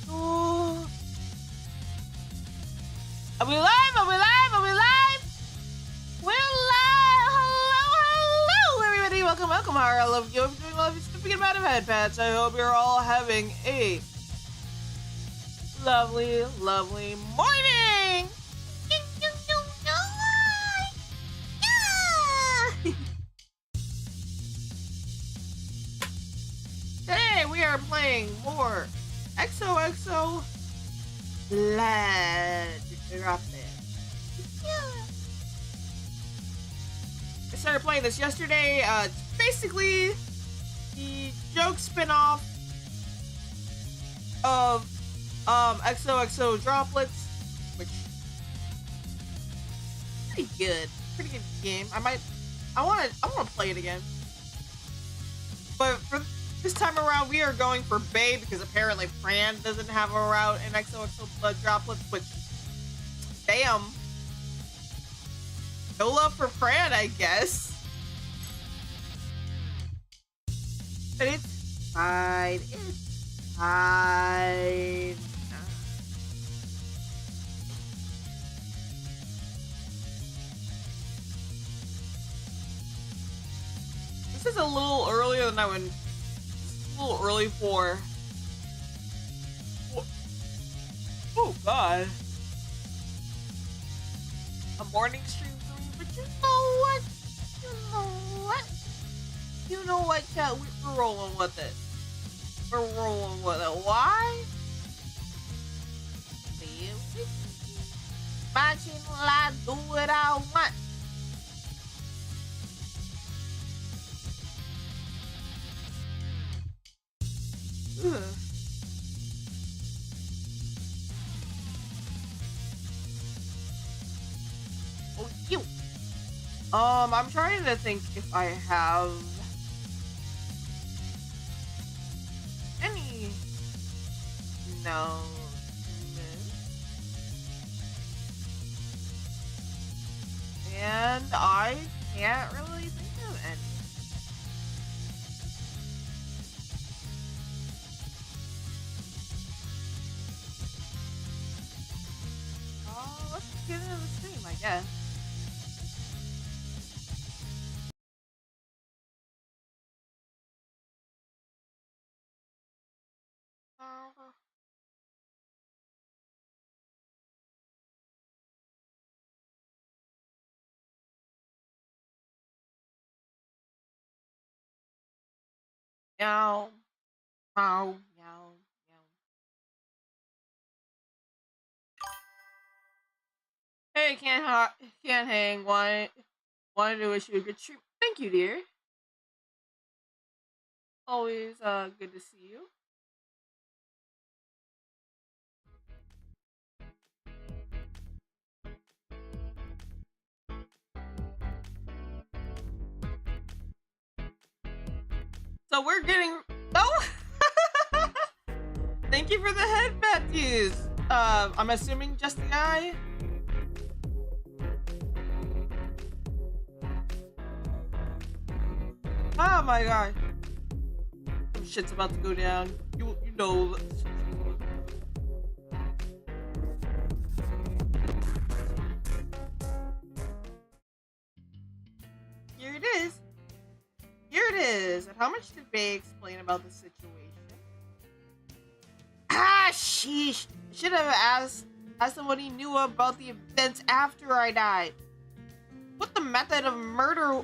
Oh. Are we live? Are we live? Are we live? We're live! Hello, everybody! Welcome, welcome. I love you. I'm doing well. If you're speaking about head pats, I hope you're all having a lovely, lovely morning! Today we are playing more XOXO Droplets. I started playing this yesterday. It's basically the joke spin-off of XOXO Droplets, which pretty good game. I want to play it again, but for this time around, we are going for Babe because apparently Fran doesn't have a route in XOXO Droplets, which, damn. No love for Fran, I guess. But it's fine. It's fine. This is a little earlier than I would. A little early for. Oh God. A morning stream for me, but you know what? You know what, chat? We're rolling with it. We're rolling with it. Why? Imagine I do what I want. Ugh. Oh, you. I'm trying to think if I have any. No. And I can't really think of any. Let's get into the stream, I guess. Meow, meow, meow, meow. Hey, can't hang. Wanted to wish you a good stream. Thank you, dear. Always good to see you. So we're getting. Oh. Thank you for the headband use. I'm assuming just the eye. Oh my god. Some shit's about to go down. You know. Here it is. Here it is. And how much did Bay explain about the situation? Ah, sheesh. Should have asked him what he knew about the events after I died. What the method of murder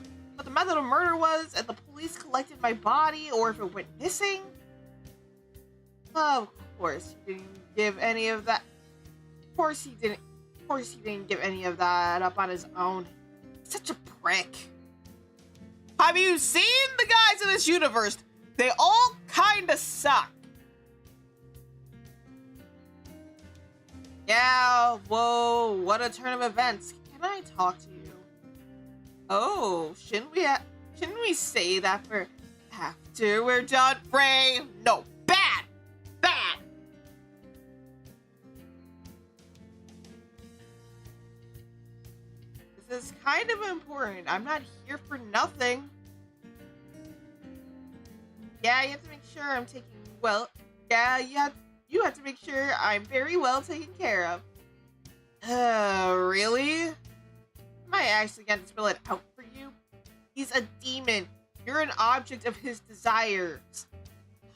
was, and the police collected my body, or if it went missing. Of course, he didn't give any of that. Of course he didn't give any of that up on his own. Such a prick. Have you seen the guys in this universe? They all kinda suck. Yeah, whoa, what a turn of events. Can I talk to you? Oh, shouldn't we say that for after we're done, Ray? No, bad! Bad! This is kind of important. I'm not here for nothing. Yeah, you have to make sure I'm taking well. Yeah, you have You have to make sure I'm very well taken care of. Really? Am I actually going to spell it out for you? He's a demon. You're an object of his desires.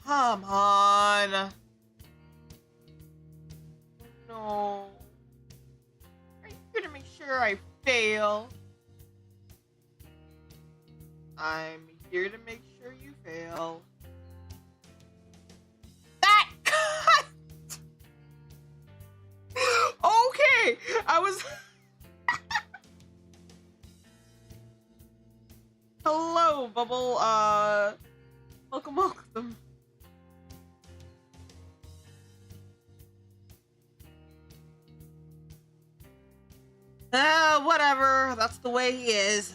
Come on. No. Are you going to make sure I fail? I'm here to make sure you fail. That cut! Okay, I was... Hello, Bubble. Welcome. Whatever. That's the way he is.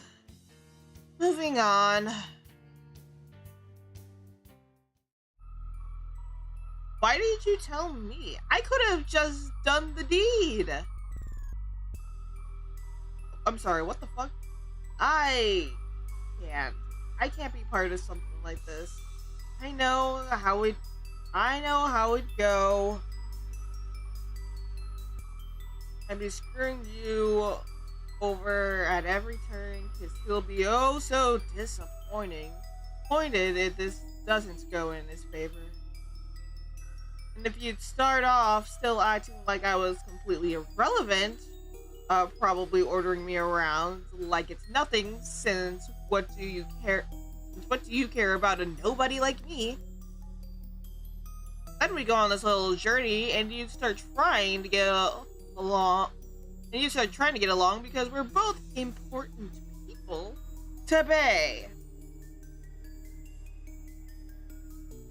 Moving on. Why did you tell me? I could have just done the deed. I'm sorry, what the fuck? I can't be part of something like this. I know how it go. I'd be screwing you over at every turn because he'll be oh so disappointed if this doesn't go in his favor. And if you'd start off still acting like I was completely irrelevant, probably ordering me around like it's nothing, since what do you care about a nobody like me? Then we go on this little journey and you start trying to get along. And you start trying to get along because we're both important people to Bay.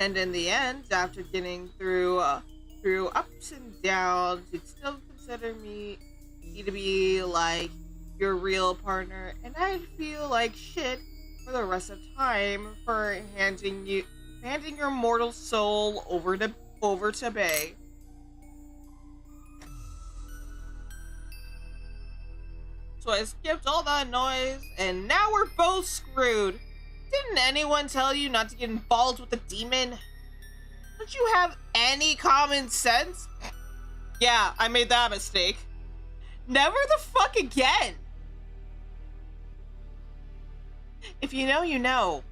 And in the end, after getting through ups and downs, you'd still consider me to be like your real partner, and I'd feel like shit for the rest of time for handing your mortal soul over to Bay. So I skipped all that noise, and now we're both screwed. Didn't anyone tell you not to get involved with the demon? Don't you have any common sense? Yeah, I made that mistake. Never the fuck again. If you know, you know.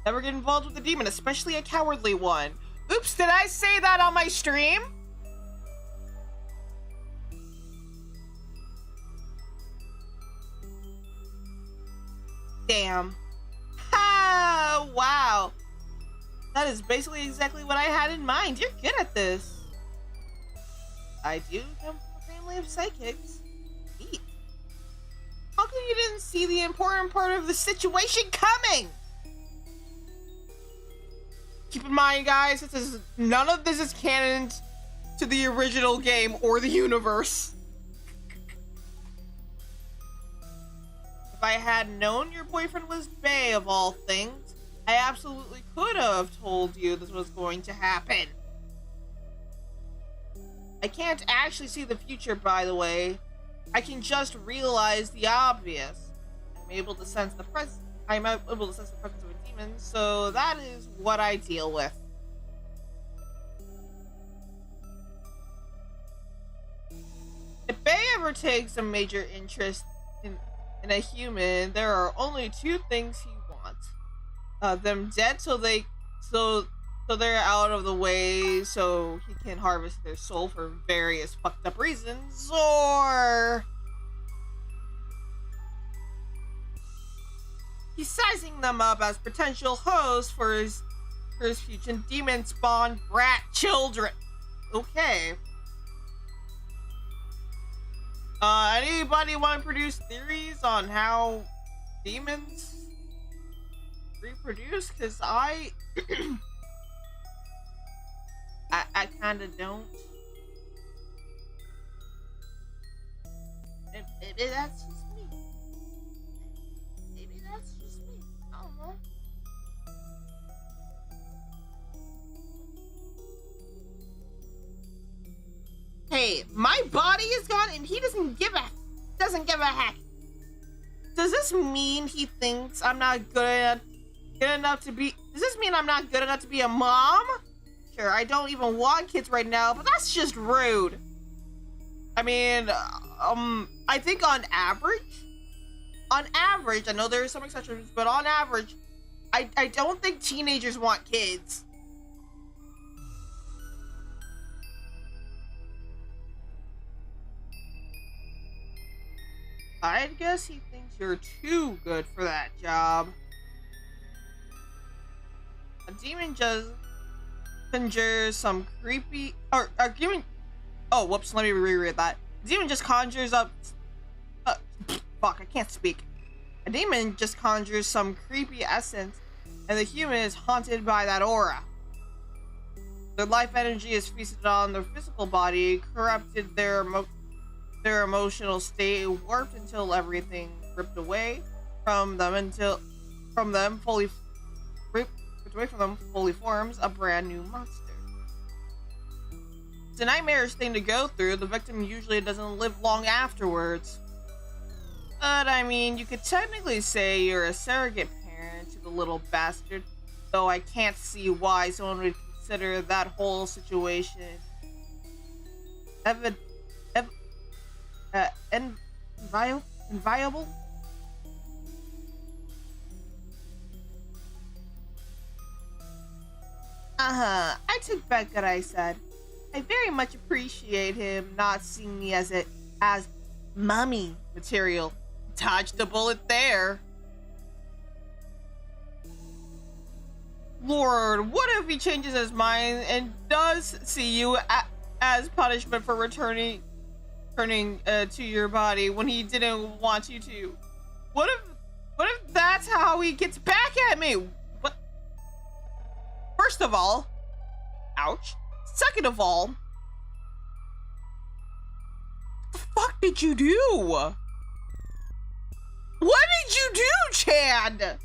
Never get involved with the demon, especially a cowardly one. Oops, did I say that on my stream? Damn. Ha! Wow. That is basically exactly what I had in mind. You're good at this. I do come from a family of psychics. Neat. How come you didn't see the important part of the situation coming? Keep in mind, guys, none of this is canon to the original game or the universe. If I had known your boyfriend was Bay of all things, I absolutely could have told you this was going to happen. I can't actually see the future, by the way. I can just realize the obvious. I'm able to sense the presence of a demon, so that is what I deal with. If Bay ever takes a major interest in a human, there are only two things he wants. Them dead so they're out of the way so he can harvest their soul for various fucked up reasons, or he's sizing them up as potential hosts for his future demon spawn brat children. Okay. Anybody want to produce theories on how demons reproduce? Because I kind of don't. Maybe that's just me. Maybe that's just me. I don't know. Hey, my body is gone and he doesn't give a heck. Does this mean he thinks I'm not good enough to be? Does this mean I'm not good enough to be a mom? Sure, I don't even want kids right now, but that's just rude. I mean, I think on average, I know there are some exceptions, but on average, I don't think teenagers want kids. I guess he thinks you're too good for that job. A demon just conjures some creepy oh, whoops, let me reread that. A demon just conjures up fuck, I can't speak. A demon just conjures some creepy essence, and the human is haunted by that aura. Their life energy is feasted on their physical body, corrupted their emotional state, warped until everything ripped away from them fully forms a brand new monster. It's a nightmarish thing to go through. The victim usually doesn't live long afterwards. But I mean, you could technically say you're a surrogate parent to the little bastard, though I can't see why someone would consider that whole situation inviolable. I took back what I said. I very much appreciate him not seeing me as mummy material. Dodged the bullet there. Lord, what if he changes his mind and does see you as punishment for returning to your body when he didn't want you to? What if that's how he gets back at me? What? First of all, ouch. Second of all, what the fuck did you do? What did you do, Chad?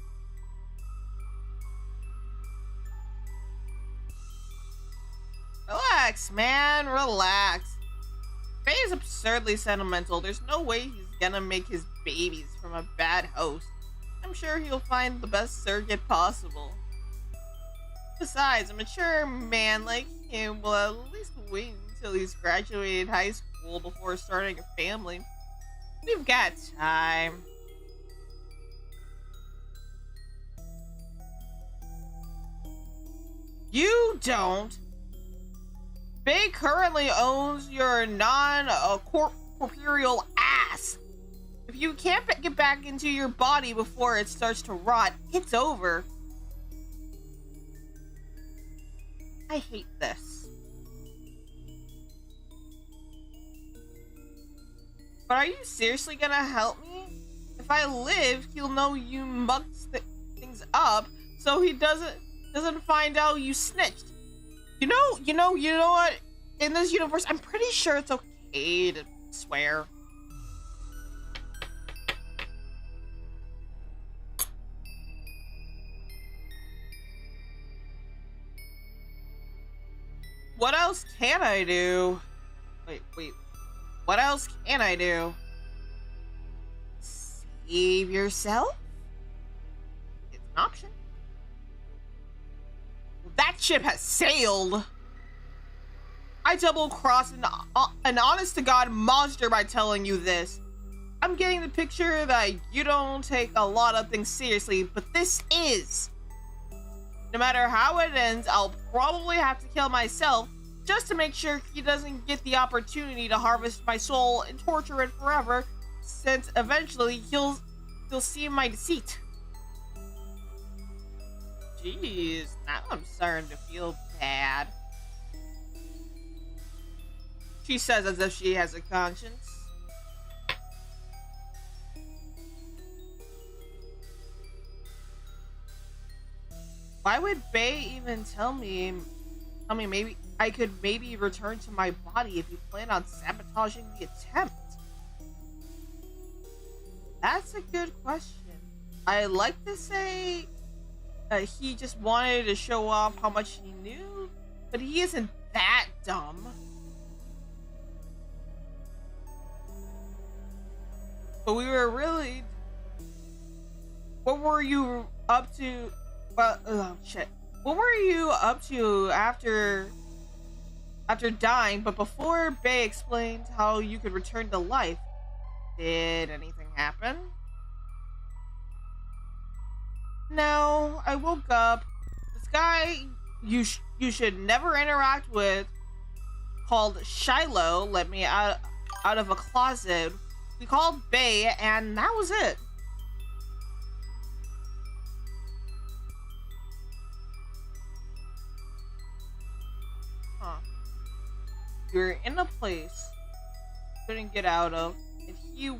Relax, man, relax. Faye is absurdly sentimental. There's no way he's gonna make his babies from a bad host. I'm sure he'll find the best surrogate possible. Besides, a mature man like him will at least wait until he's graduated high school before starting a family. We've got time. You don't. Faye currently owns your non-corporeal ass. If you can't get back into your body before it starts to rot, it's over. I hate this. But are you seriously gonna help me? If I live, he'll know you mucked things up, so he doesn't find out you snitched. You know what? In this universe, I'm pretty sure it's okay to swear. What else can I do? Wait. What else can I do? Save yourself? It's an option. That ship has sailed. I double-crossed an honest-to-God monster by telling you this. I'm getting the picture that you don't take a lot of things seriously, but this is. No matter how it ends, I'll probably have to kill myself just to make sure he doesn't get the opportunity to harvest my soul and torture it forever, since eventually he'll see my deceit. Jeez, now I'm starting to feel bad. She says as if she has a conscience. Why would Bae even tell me maybe I could return to my body if you plan on sabotaging the attempt? That's a good question. I like to say he just wanted to show off how much he knew, but he isn't that dumb. But we were really what were you up to? Well, oh shit. What were you up to after dying? But before Bay explained how you could return to life, did anything happen? No, I woke up. This guy you should never interact with, called Shiloh, let me out of a closet. We called Bay, and that was it. Huh. You're in a place you couldn't get out of, and he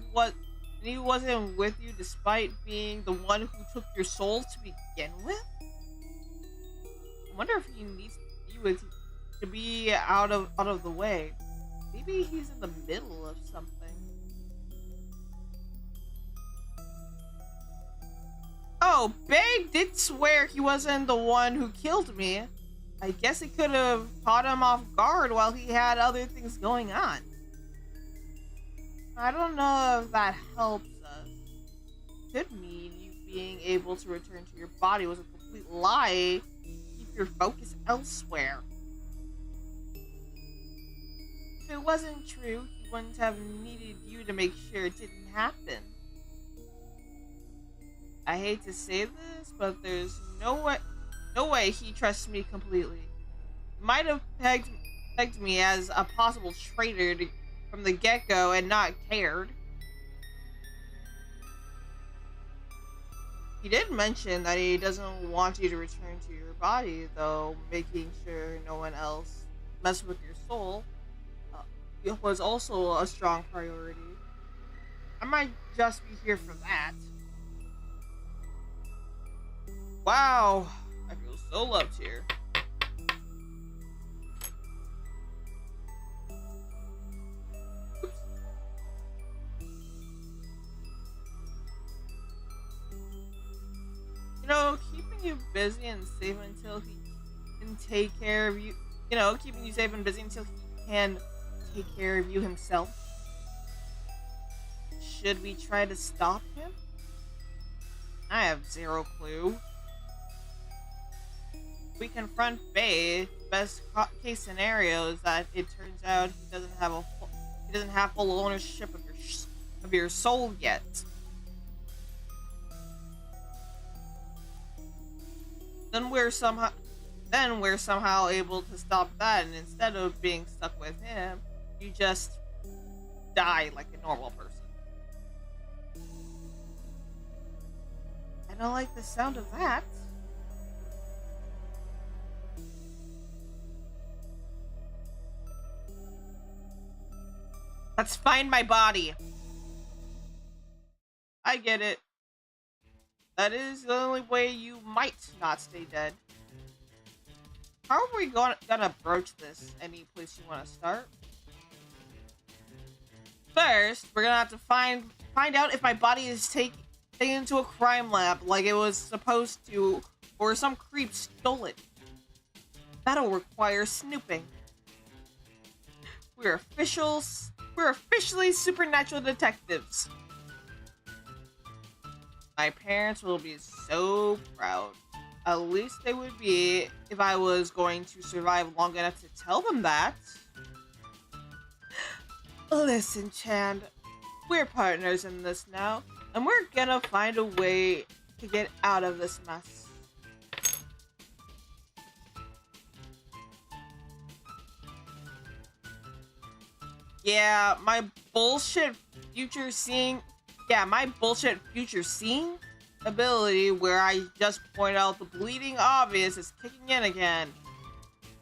wasn't with you despite being the one who took your soul to begin with? I wonder if he needs to be with you to be out of the way. Maybe he's in the middle of something. Oh, Bay did swear he wasn't the one who killed me. I guess it could have caught him off guard while he had other things going on. I don't know if that helps us. Could mean you being able to return to your body was a complete lie. Keep your focus elsewhere. If it wasn't true, he wouldn't have needed you to make sure it didn't happen. I hate to say this, but there's no way he trusts me completely. He might have pegged me as a possible traitor from the get-go and not cared. He did mention that he doesn't want you to return to your body, though making sure no one else messed with your soul was also a strong priority. I might just be here for that. Wow, I feel so loved here. Oops. You know, keeping you busy and safe until he can take care of you. You know, keeping you safe and busy until he can take care of you himself. Should we try to stop him? I have zero clue. We confront Bay. Best case scenario is that it turns out he doesn't have full ownership of your soul yet. Then we're somehow able to stop that, and instead of being stuck with him, you just die like a normal person. I don't like the sound of that. Let's find my body. I get it. That is the only way you might not stay dead. How are we gonna broach this? Any place you want to start? First, we're gonna have to find out if my body is taken to a crime lab like it was supposed to, or some creep stole it. That'll require snooping. We're officially supernatural detectives. My parents will be so proud. At least they would be if I was going to survive long enough to tell them that. Listen, Chand, we're partners in this now, and we're gonna find a way to get out of this mess. Yeah, my bullshit future seeing ability where I just point out the bleeding obvious is kicking in again.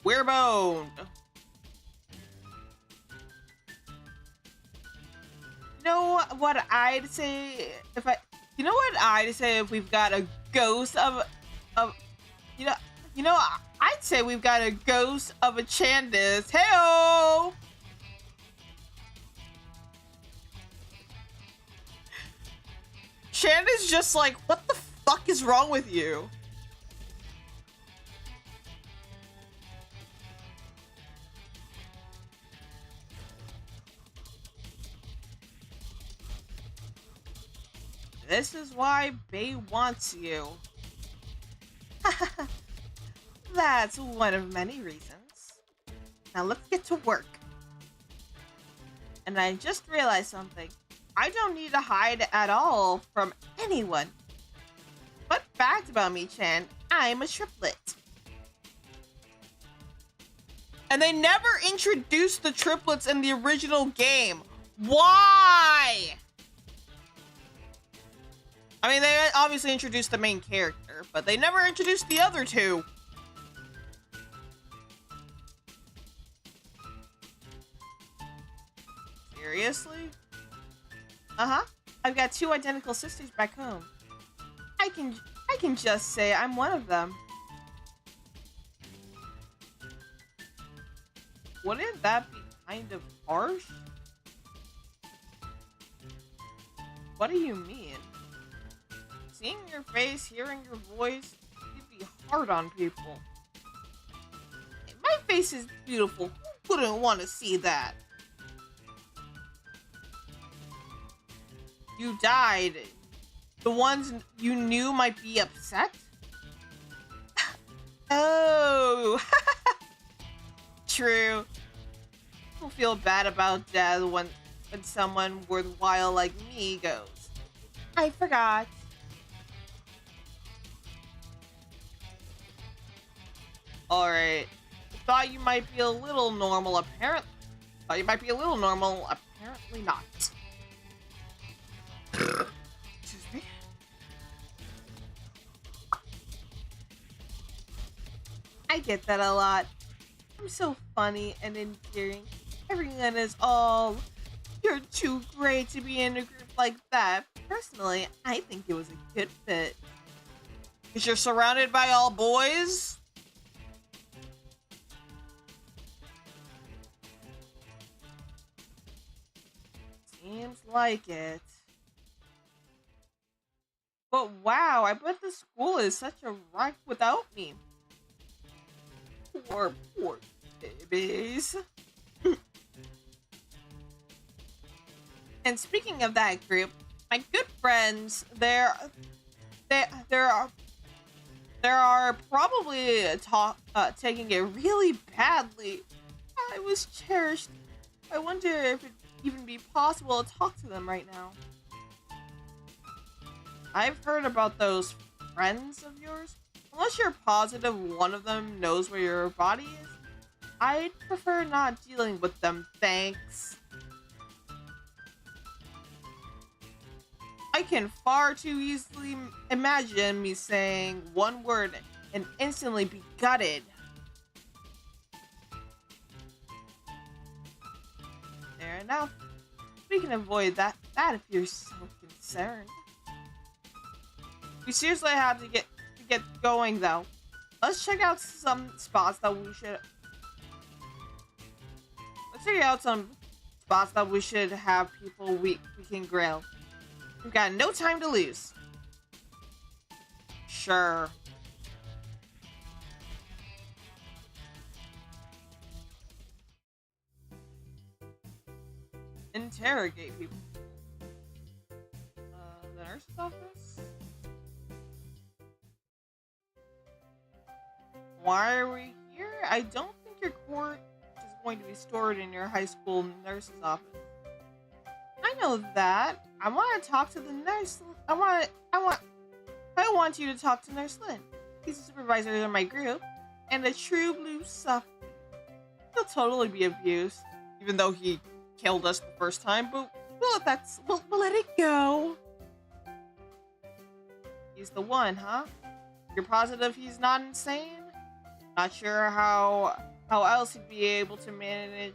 We're boned. You know what I'd say if we've got a ghost of I'd say we've got a ghost of a Chandis. Hey-o! Chandis just like, what the fuck is wrong with you? This is why Bay wants you. That's one of many reasons. Now let's get to work. And I just realized something. I don't need to hide at all from anyone. Fun fact about me, Chan, I'm a triplet. And they never introduced the triplets in the original game. Why? I mean, they obviously introduced the main character, but they never introduced the other two. Seriously? Uh-huh. I've got two identical sisters back home. I can just say I'm one of them. Wouldn't that be kind of harsh? What do you mean? Seeing your face, hearing your voice, it'd be hard on people. My face is beautiful. Who wouldn't want to see that? You died. The ones you knew might be upset? Oh. True. People feel bad about death when someone worthwhile like me goes. I forgot. Alright. Thought you might be a little normal, apparently. Thought you might be a little normal, apparently not. Excuse me. I get that a lot. I'm so funny and endearing. Everyone is all, you're too great to be in a group like that. Personally, I think it was a good fit. Because you're surrounded by all boys? Seems like it. But wow, I bet the school is such a wreck without me. Poor babies. And speaking of that group, my good friends, there are probably taking it really badly. I was cherished. I wonder if it'd even be possible to talk to them right now. I've heard about those friends of yours. Unless you're positive one of them knows where your body is, I'd prefer not dealing with them, thanks. I can far too easily imagine me saying one word and instantly be gutted. Fair enough. We can avoid that if you're so concerned. We seriously have to get going though. Let's check out some spots that we should. Let's figure out some spots that we should have people we can grill. We've got no time to lose. Sure. Interrogate people. The nurse's office? Why are we here? I don't think your court is going to be stored in your high school nurse's office. I know that. I want to talk to the nurse. I want you to talk to Nurse Lynn. He's the supervisor of my group, and a true blue suck. He'll totally be abused, even though he killed us the first time. But we'll let it go. He's the one, huh? You're positive he's not insane? Not sure how else he'd be able to manage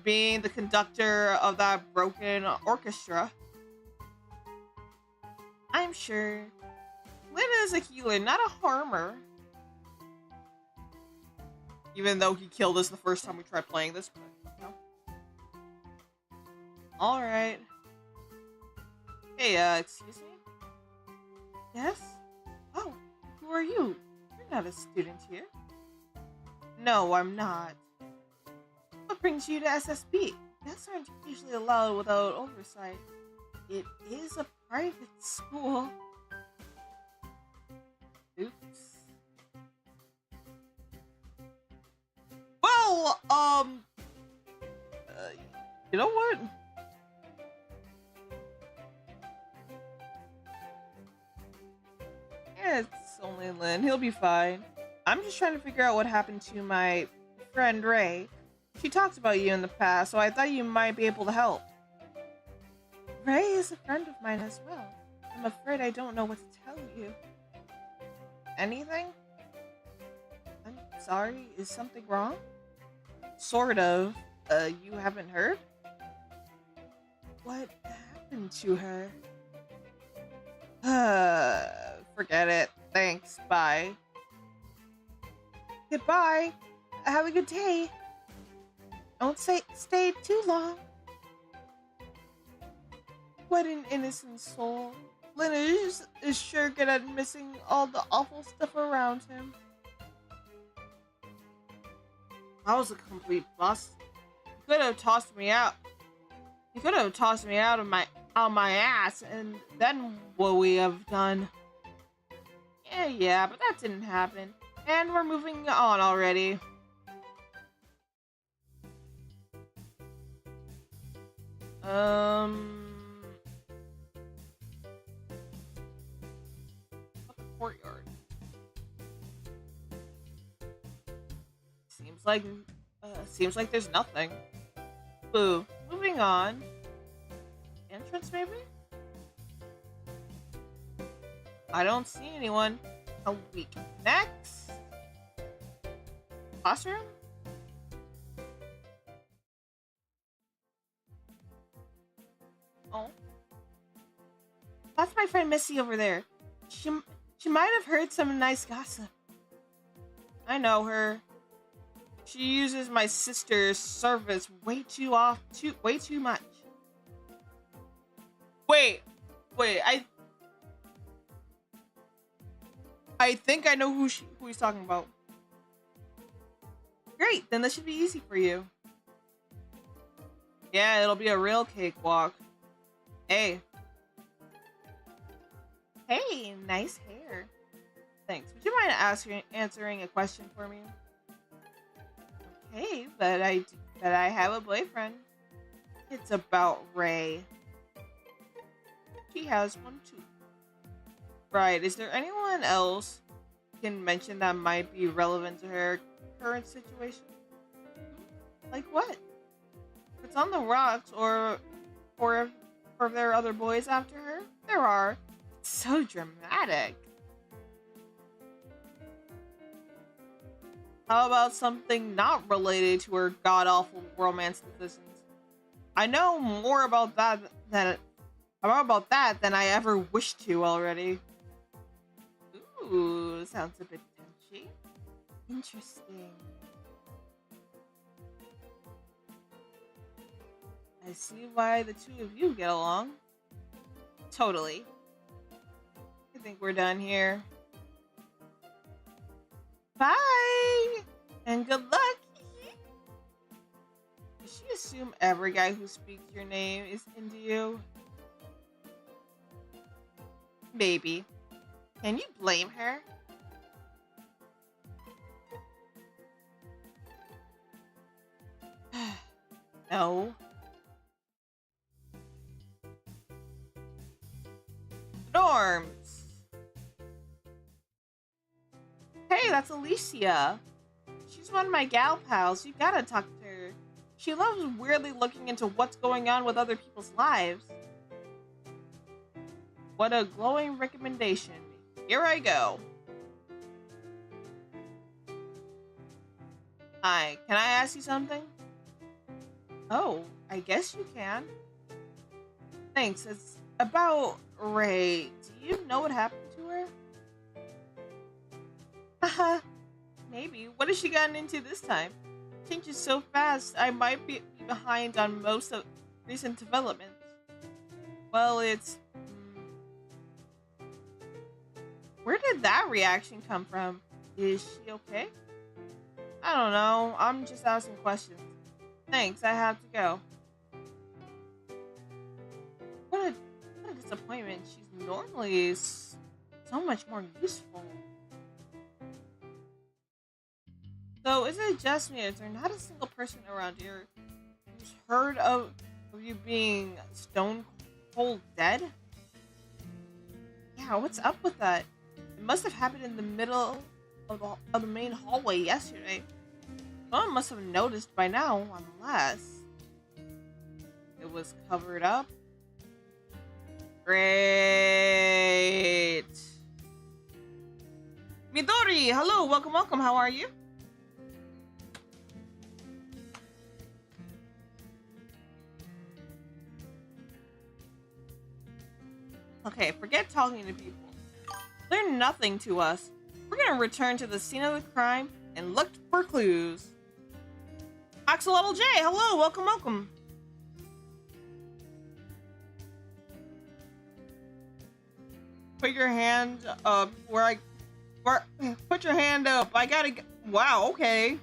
being the conductor of that broken orchestra. I'm sure. Lynn is a healer, not a harmer. Even though he killed us the first time we tried playing this, but no. Alright. Hey, excuse me? Yes? Oh, who are you? You're not a student here. No, I'm not. What brings you to SSB? Guests aren't usually allowed without oversight. It is a private school. Oops. Well, you know what? Yeah, it's only Lynn. He'll be fine. I'm just trying to figure out what happened to my friend Ray. She talked about you in the past, so I thought you might be able to help. Ray is a friend of mine as well. I'm afraid I don't know what to tell you. Anything? I'm sorry, is something wrong? Sort of. You haven't heard? What happened to her? Forget it. Thanks, bye. Goodbye. Have a good day. Don't stay too long. What an innocent soul. Lynn is sure good at missing all the awful stuff around him. I was a complete bust. You could have tossed me out. You could have tossed me out of my ass, and then what we have done. Yeah, but that didn't happen. And we're moving on already. Courtyard. Seems like there's nothing. Boo. Moving on. Entrance, maybe? I don't see anyone. A week. Next. Classroom? Oh. That's my friend Missy over there. She might have heard some nice gossip. I know her. She uses my sister's service way too much. Wait, I think I know who he's talking about. Great, then this should be easy for you. Yeah, it'll be a real cakewalk. Hey, nice hair. Thanks. Would you mind answering a question for me? Okay, but I have a boyfriend. It's about Ray. She has one too. Right, is there anyone else you can mention that might be relevant to her current situation? Like what? If it's on the rocks, or if there are other boys after her? There are. It's so dramatic. How about something not related to her god-awful romance decisions? I know more about that than I ever wished to already. Ooh, sounds a bit touchy. Interesting. I see why the two of you get along. Totally. I think we're done here. Bye! And good luck! Does she assume every guy who speaks your name is into you? Maybe. Can you blame her? No. Norms. Hey, that's Alicia. She's one of my gal pals. You gotta talk to her. She loves weirdly looking into what's going on with other people's lives. What a glowing recommendation. Here I go. Hi, can I ask you something? Oh, I guess you can. Thanks. It's about Ray. Do you know what happened to her? Haha. Maybe. What has she gotten into this time? Changes so fast, I might be behind on most of recent developments. Well, it's... Where did that reaction come from? Is she okay? I don't know. I'm just asking questions. Thanks, I have to go. What a disappointment. She's normally so much more useful. So is it just me? Is there not a single person around here who's heard of you being stone cold dead? Yeah, what's up with that? It must have happened in the middle of the main hallway yesterday. Someone must have noticed by now, unless it was covered up. Great. Midori, hello, welcome, welcome. How are you? Okay, forget talking to people. They're nothing to us. We're gonna return to the scene of the crime and look for clues. Axolotl J, hello, welcome, welcome. Put your hand up put your hand up. I gotta. Wow, okay.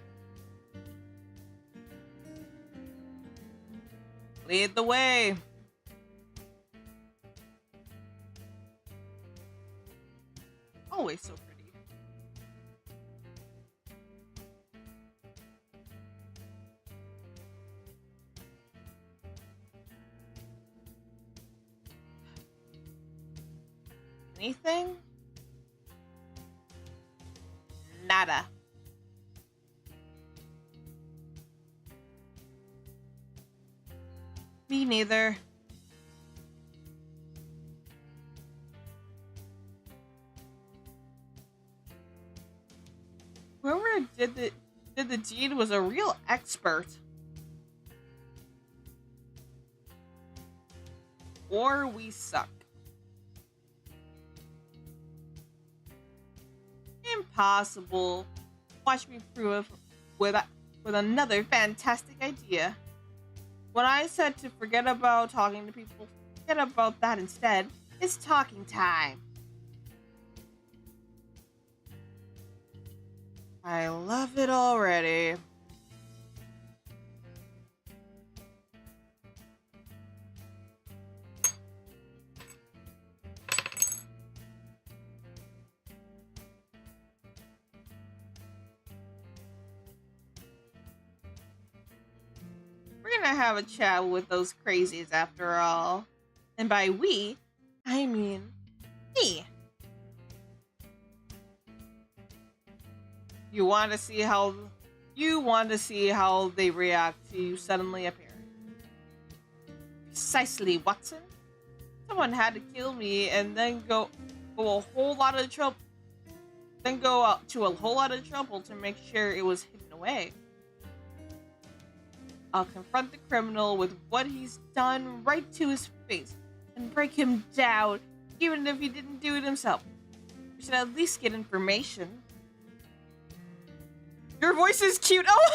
Lead the way. Always so pretty. Anything? Nada. Me neither. Whoever did the deed was a real expert. Or we suck. Impossible. Watch me prove with another fantastic idea. When I said to forget about talking to people, forget about that instead. It's talking time. I love it already. We're gonna have a chat with those crazies after all. And by we, I mean me. You want to see how they react to you suddenly appearing. Precisely, Watson. Someone had to kill me and then go a whole lot of trouble. Then go out to a whole lot of trouble to make sure it was hidden away. I'll confront the criminal with what he's done right to his face and break him down, even if he didn't do it himself. We should at least get information. Your voice is cute. Oh,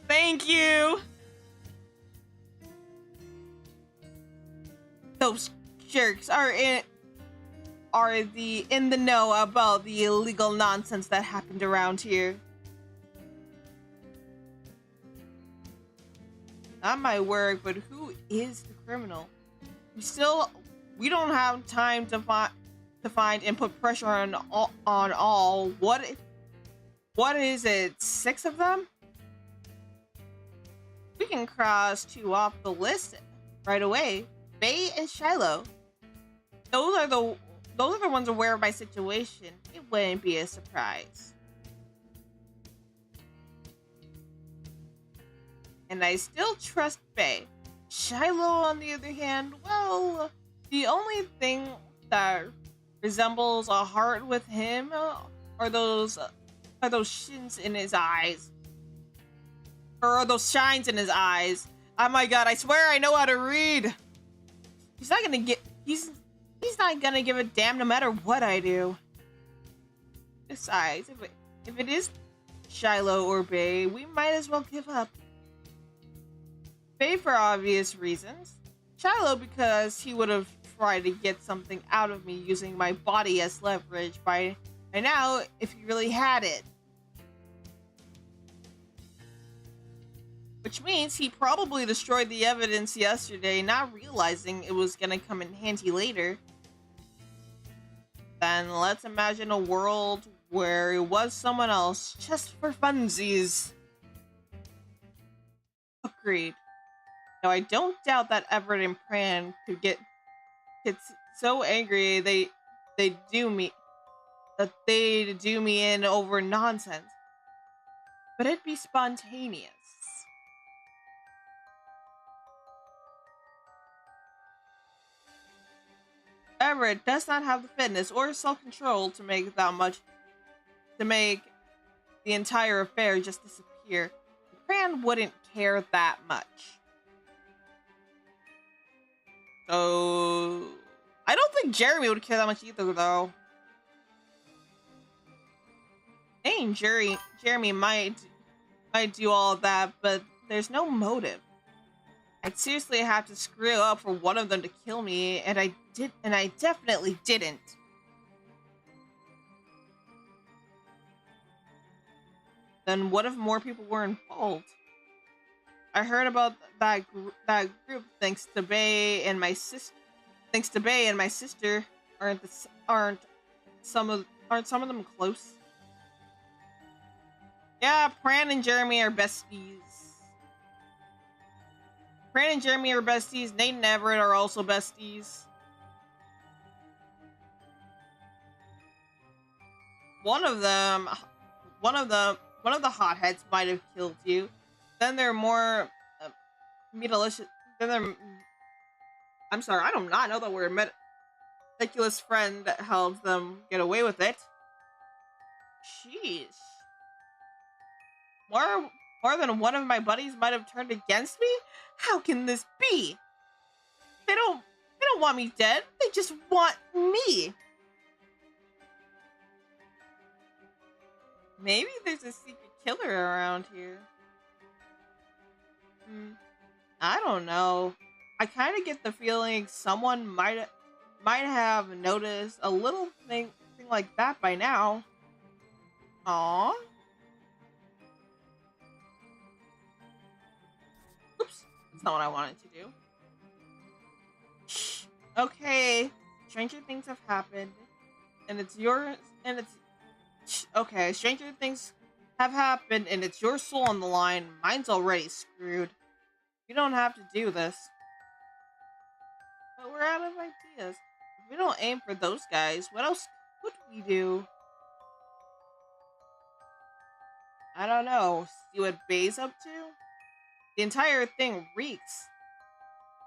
thank you. Those jerks are in the know about the illegal nonsense that happened around here. Not my work, but who is the criminal? We don't have time to find and put pressure on all. What is it? 6 of them? We can cross 2 off the list right away. Bay and Shiloh. Those are the ones aware of my situation. It wouldn't be a surprise. And I still trust Bay. Shiloh, on the other hand, well, the only thing that resembles a heart with him are those shins in his eyes. Or those shines in his eyes. Oh my god, I swear I know how to read. He's not gonna give a damn no matter what I do. Besides, if it is Shiloh or Bay, we might as well give up. Bay for obvious reasons. Shiloh because he would have tried to get something out of me using my body as leverage by now if he really had it. Which means he probably destroyed the evidence yesterday, not realizing it was gonna come in handy later. Then let's imagine a world where it was someone else, just for funsies. Agreed. Now I don't doubt that Everett and Pran could get so angry they do me in over nonsense. But it'd be spontaneous. Everett does not have the fitness or self-control to make the entire affair just disappear. Pran wouldn't care that much. So I don't think Jeremy would care that much either, though. Dang, Jeremy might do all of that, but there's no motive. I'd seriously have to screw up for one of them to kill me, and I definitely didn't. Then what if more people were involved? I heard about that group thanks to Bay and my sister. Aren't some of them close? Yeah, Pran and Jeremy are besties. Nate and Everett are also besties. One of the hotheads might have killed you. Then they're more meticulous. I'm sorry, I do not know that word. Meticulous friend that helps them get away with it. Jeez. More than one of my buddies might have turned against me? How can this be? They don't want me dead. They just want me. Maybe there's a secret killer around here. I don't know. I kind of get the feeling someone might have noticed a little thing like that by now. Aww. Oops, that's not what I wanted to do. Shh. Okay, stranger things have happened, and it's yours. Okay, stranger things have happened, and it's your soul on the line. Mine's already screwed. You don't have to do this. But we're out of ideas. If we don't aim for those guys, what else could we do? I don't know. See what Bay's up to? The entire thing reeks.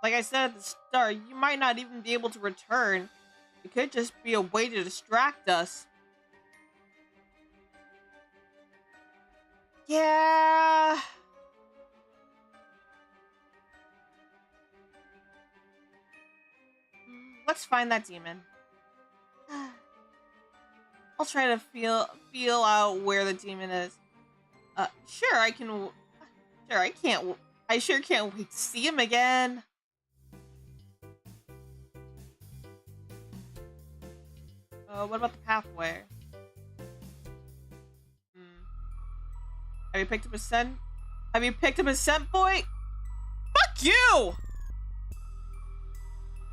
Like I said at the start, you might not even be able to return. It could just be a way to distract us. Yeah. Let's find that demon. I'll try to feel out where the demon is. Sure, I can. Sure, I can't. I sure can't wait to see him again. What about the pathway? Have you picked up a scent? Have you picked up a scent, boy? Fuck you!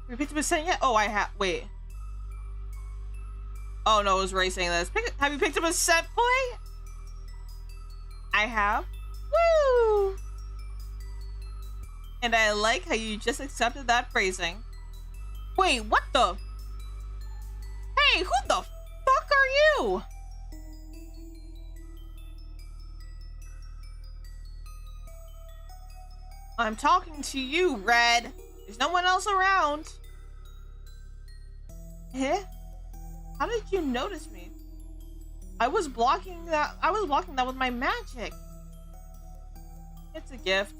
Have you picked up a scent yet? Oh, I have. Wait. Oh no, it was Ray saying this. Have you picked up a scent, boy? I have. Woo! And I like how you just accepted that phrasing. Wait, what the? Hey, who the fuck are you? I'm talking to you, Red. There's no one else around. Eh? How did you notice me? I was blocking that with my magic. It's a gift.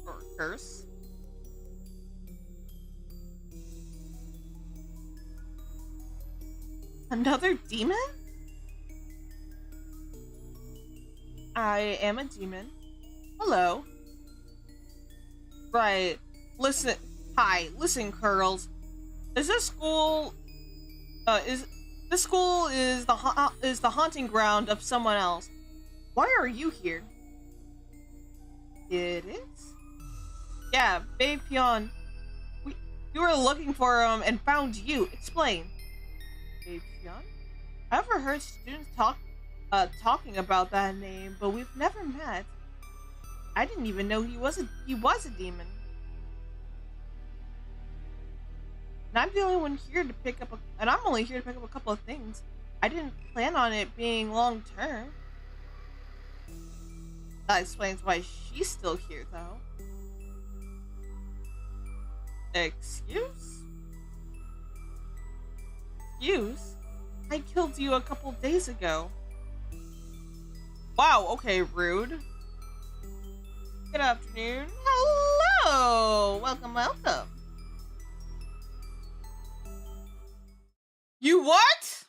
Or a curse. Another demon? I am a demon. Hello. Right. Listen. Hi. Listen, Curls. Is this school? This school is the haunting ground of someone else. Why are you here? It is? Yeah, Babe Pion. You were looking for him and found you. Explain. Babe Pion? I've heard students talking about that name, but we've never met. I didn't even know he was a demon. And I'm the only one here to pick up and I'm only here to pick up a couple of things. I didn't plan on it being long term. That explains why she's still here, though. Excuse? Excuse? I killed you a couple days ago. Wow, okay, rude. Good afternoon. Hello! Welcome, welcome. You what?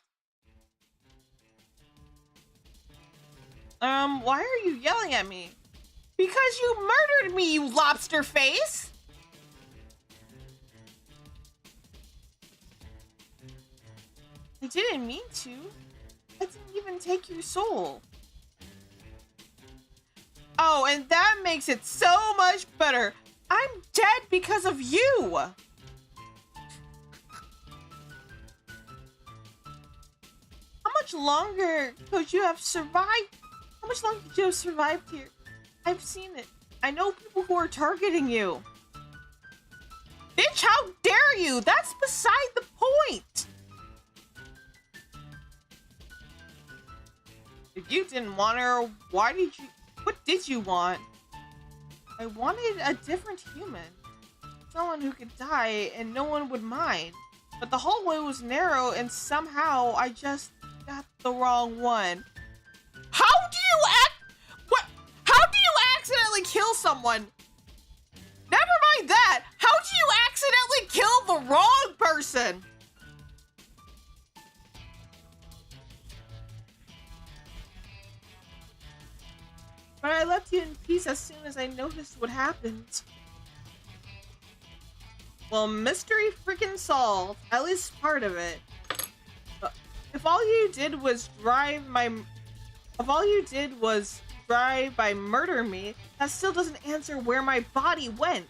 Why are you yelling at me? Because you murdered me, you lobster face! I didn't mean to. I didn't even take your soul. Oh, and that makes it so much better. I'm dead because of you. How much longer could you have survived? How much longer could you have survived here? I've seen it. I know people who are targeting you. Bitch, how dare you? That's beside the point. If you didn't want her, why did you... What did you want? I wanted a different human. Someone who could die and no one would mind. But the hallway was narrow and somehow I just got the wrong one. How do you What? How do you accidentally kill someone? Never mind that. How do you accidentally kill the wrong person? But I left you in peace as soon as I noticed what happened. Well, mystery freaking solved. At least part of it. If all you did was drive by murder me, that still doesn't answer where my body went.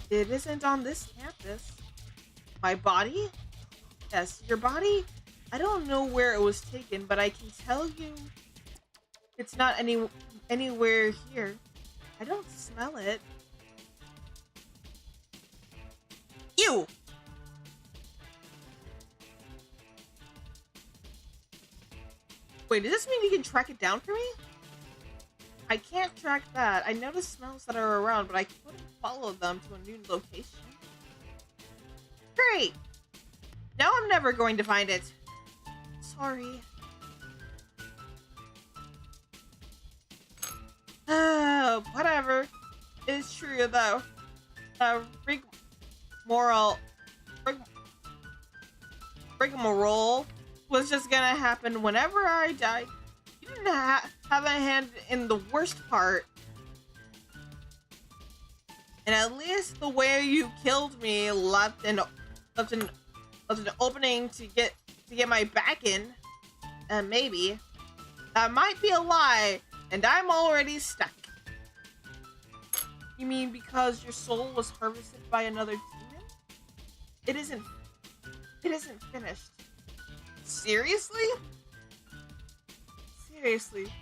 It isn't on this campus. My body? Yes, your body? I don't know where it was taken, but I can tell you it's not anywhere here. I don't smell it. You! Wait, does this mean you can track it down for me? I can't track that. I noticed smells that are around, but I couldn't follow them to a new location. Great! Now I'm never going to find it. Sorry. Whatever. It's true though. Rigmarole was just gonna happen whenever I died. You didn't have a hand in the worst part. And at least the way you killed me left an opening to get my back in. Maybe. That might be a lie, and I'm already stuck. You mean because your soul was harvested by another demon? It isn't finished. Seriously? Seriously.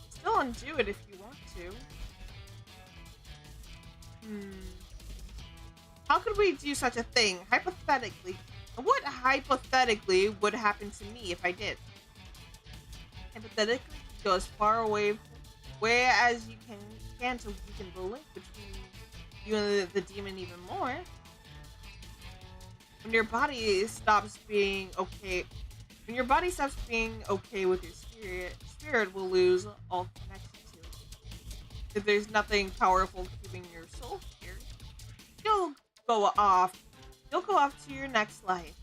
Still undo it if you want to. How could we do such a thing? Hypothetically. What hypothetically would happen to me if I did? Hypothetically, go as far away as you can so you can link between you and the demon even more. When your body stops being okay with your spirit will lose all connection to it. If there's nothing powerful keeping your soul here, you'll go off to your next life.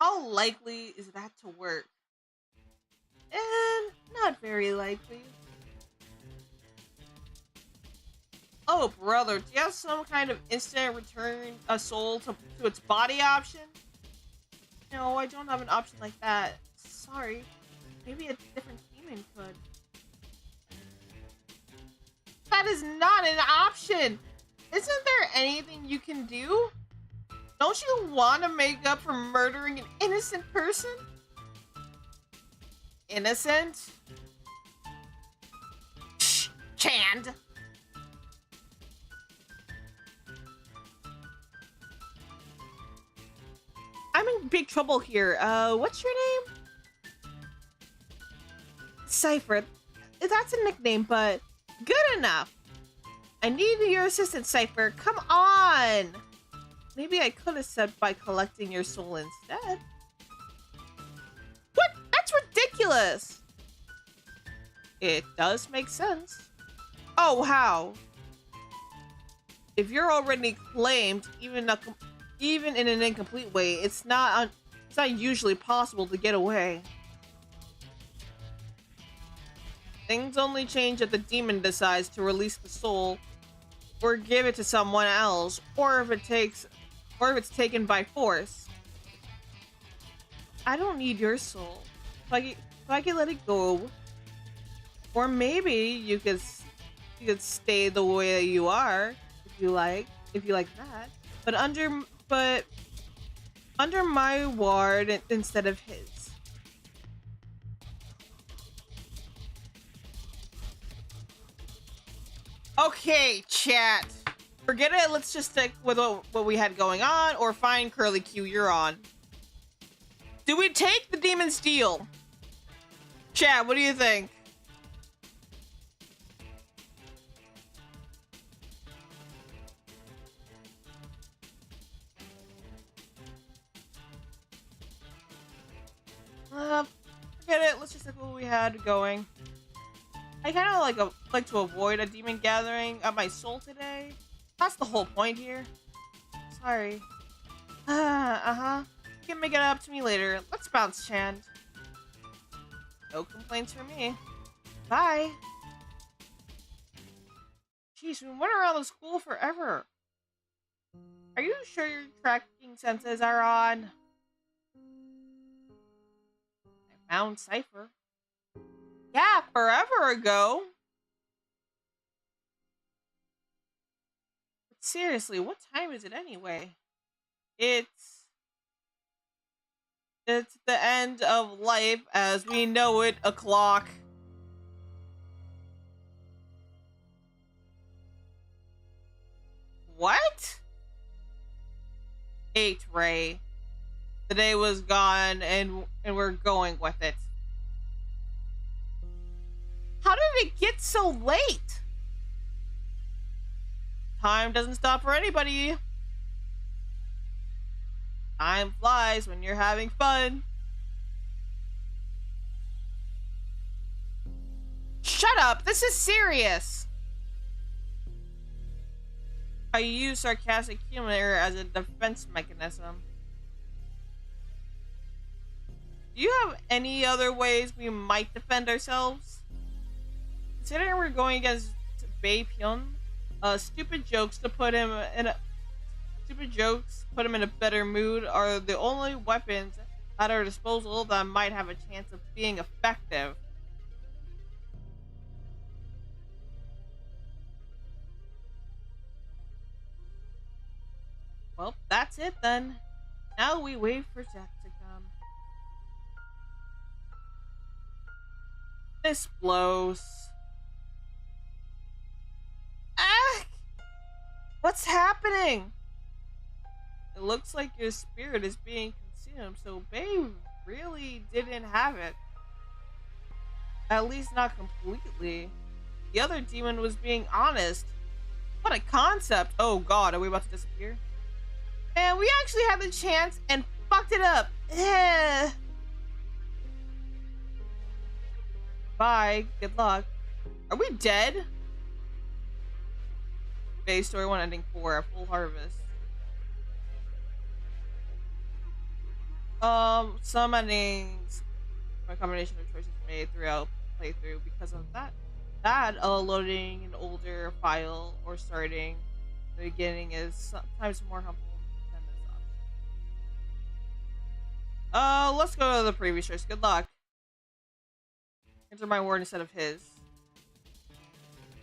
How likely is that to work? Not very likely. Oh, brother, do you have some kind of instant return a soul to its body option? No, I don't have an option like that. Sorry. Maybe a different demon could. That is not an option! Isn't there anything you can do? Don't you want to make up for murdering an innocent person? Innocent? Shh, Chand! I'm in big trouble here. What's your name? Cypher. That's a nickname, but good enough. I need your assistance, Cypher. Come on! Maybe I could have said by collecting your soul instead. What? That's ridiculous! It does make sense. Oh, how? If you're already claimed, even in an incomplete way, it's not usually possible to get away. Things only change if the demon decides to release the soul, or give it to someone else, or if it's taken by force. I don't need your soul. If I could let it go, or maybe you could stay the way you are, if you like that. But under my ward instead of his. Okay, chat. Forget it. Let's just stick with what we had going on, or fine, Curly Q, you're on. Do we take the demon's deal? Chat, what do you think? Forget it. Let's just stick with what we had going. I kind of like to avoid a demon gathering of my soul today. That's the whole point here. Sorry. You can make it up to me later. Let's bounce, Chand. No complaints from me. Bye. Jeez, we went around the school forever. Are you sure your tracking senses are on? I found Cypher. Yeah, forever ago. But seriously, what time is it anyway? It's the end of life as we know it o'clock. What? 8, Ray. The day was gone and we're going with it. How did it get so late? Time doesn't stop for anybody. Time flies when you're having fun. Shut up! This is serious! I use sarcastic humor as a defense mechanism. Do you have any other ways we might defend ourselves? Considering we're going against Bae Pyun, stupid jokes put him in a better mood are the only weapons at our disposal that might have a chance of being effective. Well, that's it then. Now we wait for death to come. This blows. Ah! What's happening? It looks like your spirit is being consumed, so Bae really didn't have it. At least not completely. The other demon was being honest. What a concept! Oh god, are we about to disappear? And we actually had the chance and fucked it up. Bye. Good luck. Are we dead? Bae story 1 ending 4, a full harvest. Some endings. A combination of choices made throughout playthrough because of that. that loading an older file or starting the beginning is sometimes more helpful than this option. Let's go to the previous choice. Good luck. Enter my word instead of his.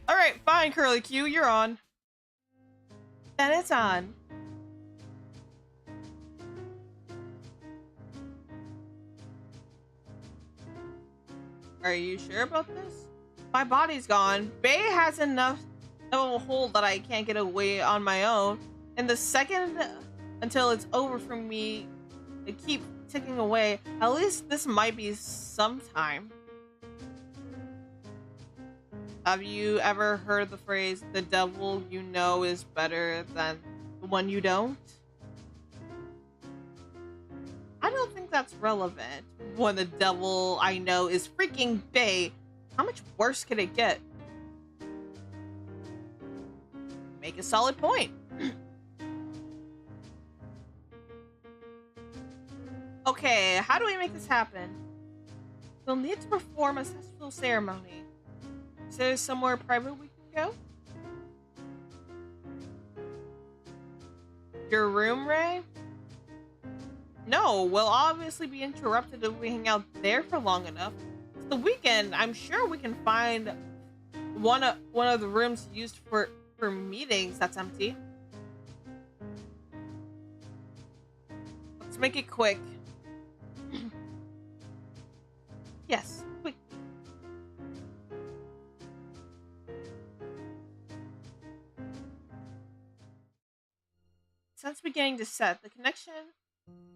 Alright, fine, Curly Q, you're on. Then it's on. Are you sure about this? My body's gone. Bay has enough of a hold that I can't get away on my own. And the second until it's over for me to keep ticking away, at least this might be some time. Have you ever heard the phrase, the devil you know is better than the one you don't? I don't think that's relevant when the devil I know is freaking Bay. How much worse could it get? Make a solid point. Okay, how do we make this happen? We'll need to perform a successful ceremony. Is there somewhere private we can go? Your room, Ray? No, we'll obviously be interrupted if we hang out there for long enough. It's the weekend. I'm sure we can find one of the rooms used for meetings that's empty. Let's make it quick. Yes, quick. Sun's beginning to set. The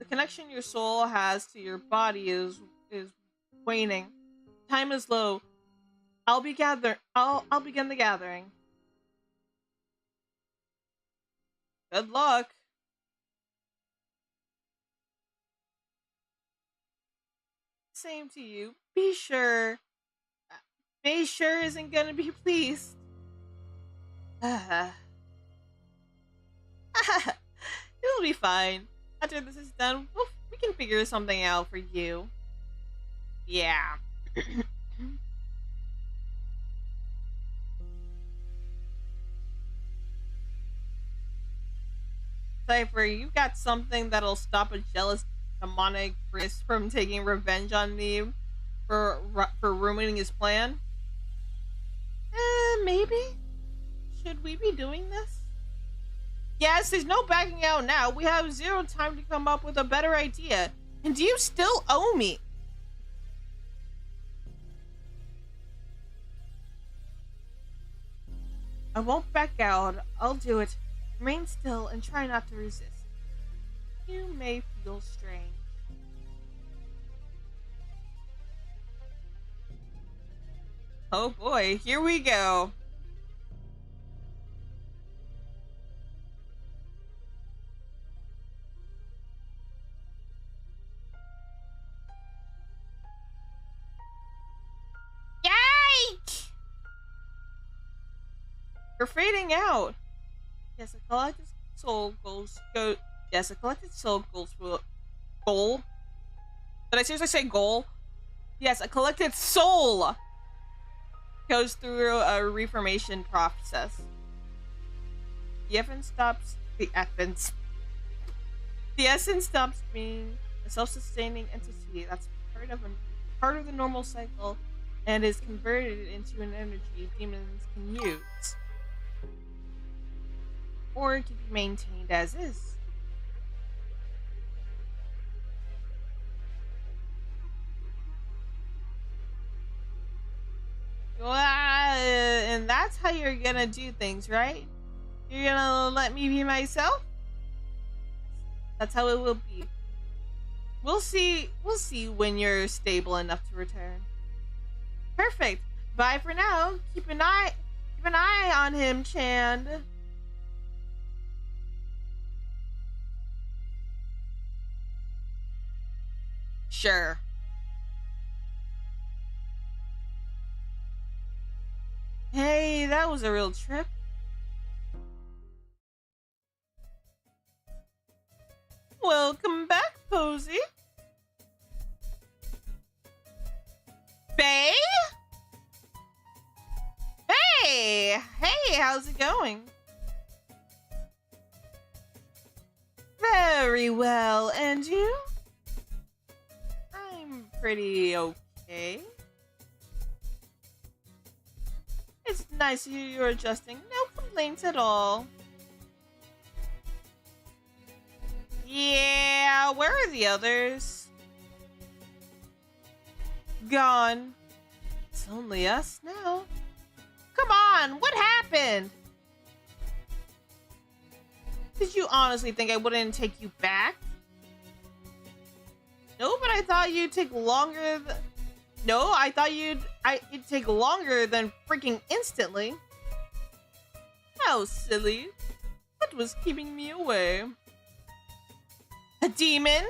connection your soul has to your body is waning. Time is low. I'll begin the gathering. Good luck. Same to you. Be sure. Bay sure isn't gonna be pleased. It'll be fine. After this is done, we can figure something out for you. Yeah. Cypher, you got something that'll stop a jealous demonic priest from taking revenge on me for ruining his plan? Maybe? Should we be doing this? Yes, there's no backing out now. We have zero time to come up with a better idea. And do you still owe me? I won't back out. I'll do it. Remain still and try not to resist. You may feel strange. Oh boy, here we go. Yikes! You're fading out. Yes, a collected soul go. Yes, a collected soul goal. Did I seriously say goal? Yes, a collected soul goes through a reformation process. The essence stops being a self-sustaining entity that's part of the normal cycle and is converted into an energy demons can use. Or it can be maintained as is. And that's how you're gonna do things, right? You're gonna let me be myself? That's how it will be. We'll see when you're stable enough to return. Perfect. Bye for now. Keep an eye on him, Chand. Sure. Hey, that was a real trip. Welcome back, Posey. Bay? Hey, how's it going? Very well, and you? I'm pretty okay. It's nice to hear you're adjusting. No complaints at all. Yeah, where are the others? Gone. It's only us now. Come on, what happened? Did you honestly think I wouldn't take you back? No, but I thought you'd take longer than... No, I thought it'd take longer than freaking instantly. How silly. What was keeping me away? A demon?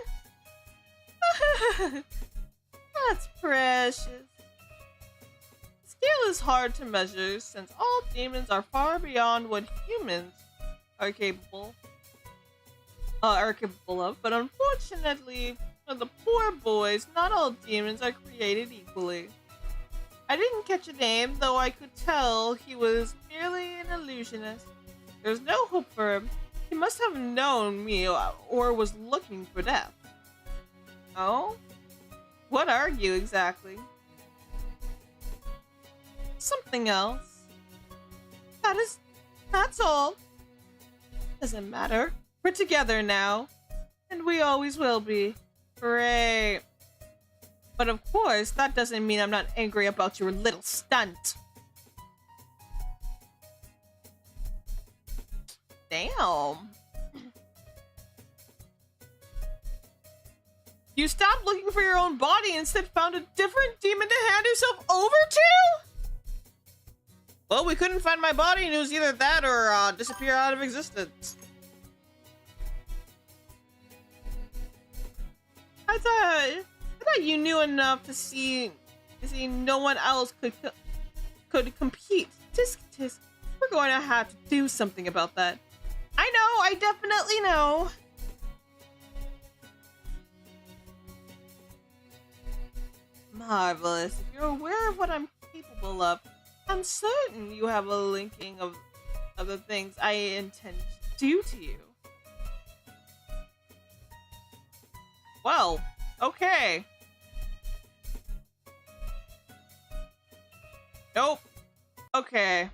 That's precious. Scale is hard to measure since all demons are far beyond what humans are capable of, but unfortunately for the poor boys, not all demons are created equally. I didn't catch a name, though I could tell he was merely an illusionist. There's no hope for him. He must have known me or was looking for death. Oh? What are you exactly? Something else. That's all. Doesn't matter. We're together now. And we always will be. Great. But of course, that doesn't mean I'm not angry about your little stunt. Damn. You stopped looking for your own body and instead found a different demon to hand yourself over to? Well, we couldn't find my body and it was either that or disappear out of existence. I thought you knew enough to see no one else could compete. Tisk tisk. We're going to have to do something about that. I definitely know. Marvelous. If you're aware of what I'm capable of, I'm certain you have a linking of the things I intend to do to you. Well, okay. Nope. Okay.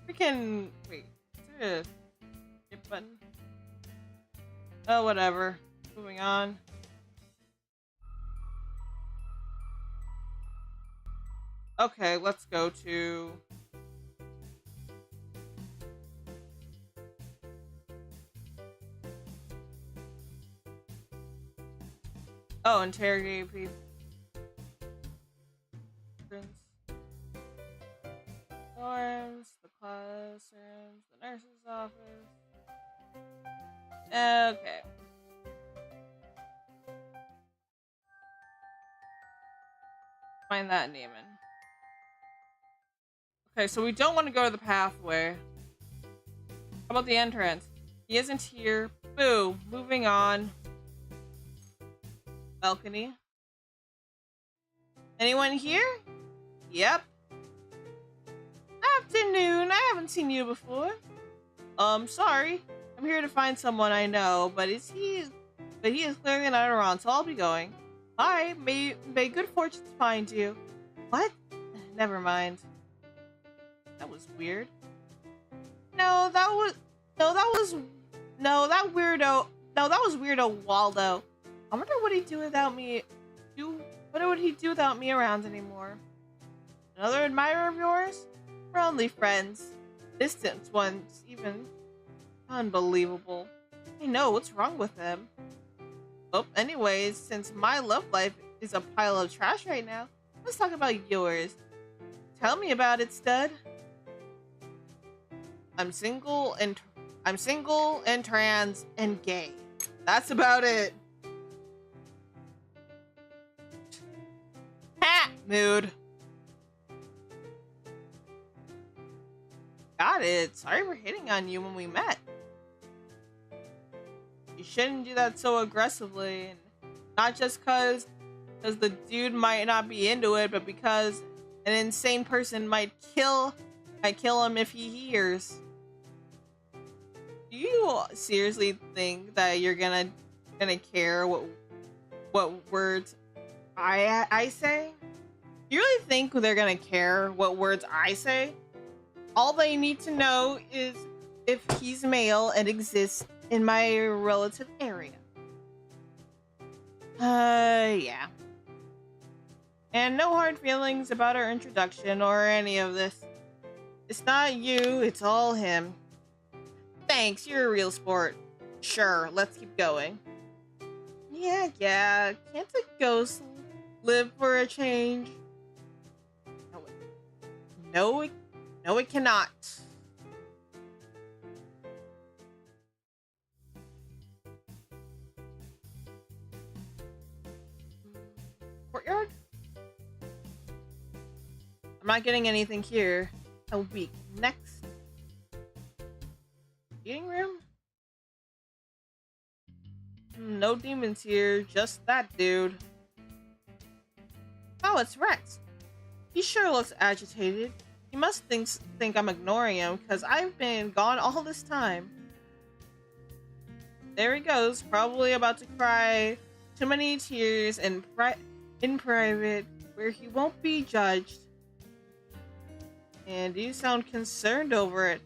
We can... Wait. Is there a skip button? Oh, whatever. Moving on. Okay, let's go to... Oh, interrogate people. Dorms, the classrooms, the nurse's office. Okay. Find that demon. Okay, so we don't want to go to the pathway. How about the entrance? He isn't here. Boo. Moving on. Balcony. Anyone here? Yep. Afternoon. I haven't seen you before. Sorry. I'm here to find someone I know, but he is clearly not around, so I'll be going. Bye. May good fortunes find you. What? Never mind. That was weird. That was weirdo Waldo. I wonder what he'd do without me. What would he do without me around anymore? Another admirer of yours? We're only friends. Distant ones, even. Unbelievable. I know, what's wrong with him? Oh, anyways, since my love life is a pile of trash right now, let's talk about yours. Tell me about it, stud. I'm single and trans and gay. That's about it. Ha! Mood. Got it. Sorry for hitting on you when we met. You shouldn't do that so aggressively. And not just cause the dude might not be into it, but because An insane person might kill him if he hears. Do you seriously think that you're gonna care what words I say? You really think they're gonna care what words I say? All they need to know is if he's male and exists in my relative area. Yeah. And no hard feelings about our introduction or any of this. It's not you, it's all him. Thanks, you're a real sport. Sure, let's keep going. Yeah, can't a ghost live for a change? No, it cannot. Courtyard? I'm not getting anything here. A week. Next. Eating room? No demons here, just that dude. Oh, it's Rex. He sure looks agitated. He must think I'm ignoring him, because I've been gone all this time. There he goes, probably about to cry too many tears in private, where he won't be judged. And you sound concerned over it.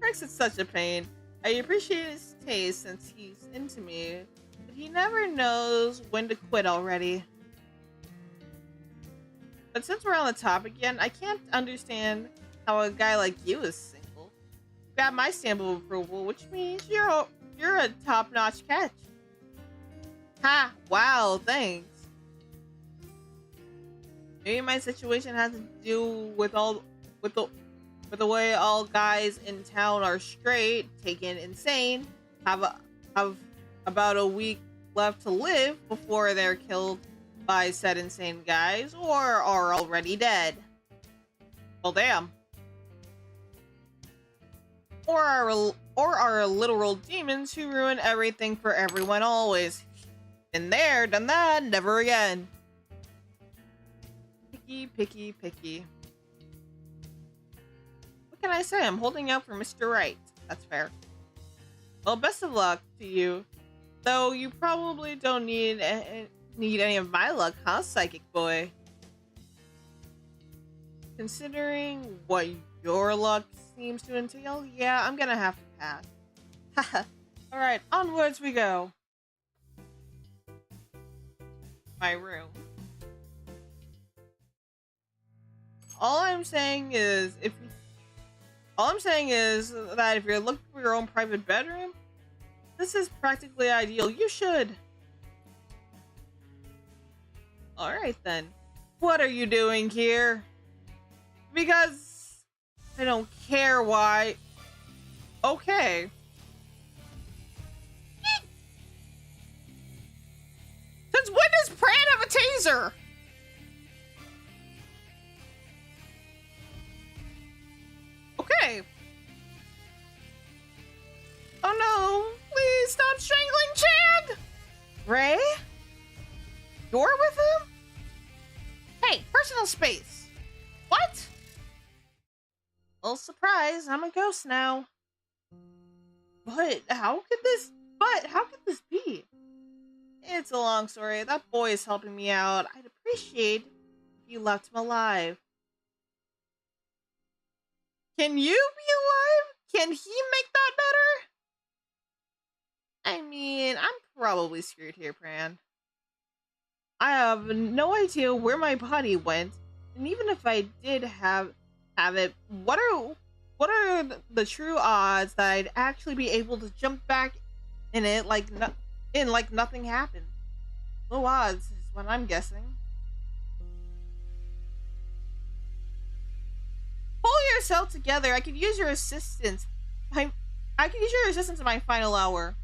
Rex is such a pain. I appreciate his taste since he's into me, but he never knows when to quit already. But since we're on the topic again, I can't understand how a guy like you is single. You got my stamp of approval, which means you're a top-notch catch. Ha! Wow, thanks. Maybe my situation has to do with the way all guys in town are straight, taken insane, have about a week left to live before they're killed by said insane guys, or are already dead. Well, damn. Or are literal demons who ruin everything for everyone always. Been there, done that, never again. Picky. What can I say? I'm holding out for Mr. Right. That's fair. Well, best of luck to you. Though you probably don't need any of my luck, huh, psychic boy? Considering what your luck seems to entail, yeah, I'm gonna have to pass. Haha. Alright, onwards we go. My room. All I'm saying is that if you're looking for your own private bedroom, this is practically ideal. You should. Alright then. What are you doing here? Because I don't care why. Okay. Since when does Pran have a taser? Okay. Oh no, please stop strangling Chad! Ray? You're with him? Hey, personal space. What? Well, surprise, I'm a ghost now. But how could this be? It's a long story. That boy is helping me out. I'd appreciate if you left him alive. Can you be alive? Can he make that better? I mean, I'm probably screwed here, Pran. I have no idea where my body went, and even if I did have it, what are the true odds that I'd actually be able to jump back in it like nothing happened? Low odds is what I'm guessing. Pull yourself together. I could use your assistance. I could use your assistance in my final hour.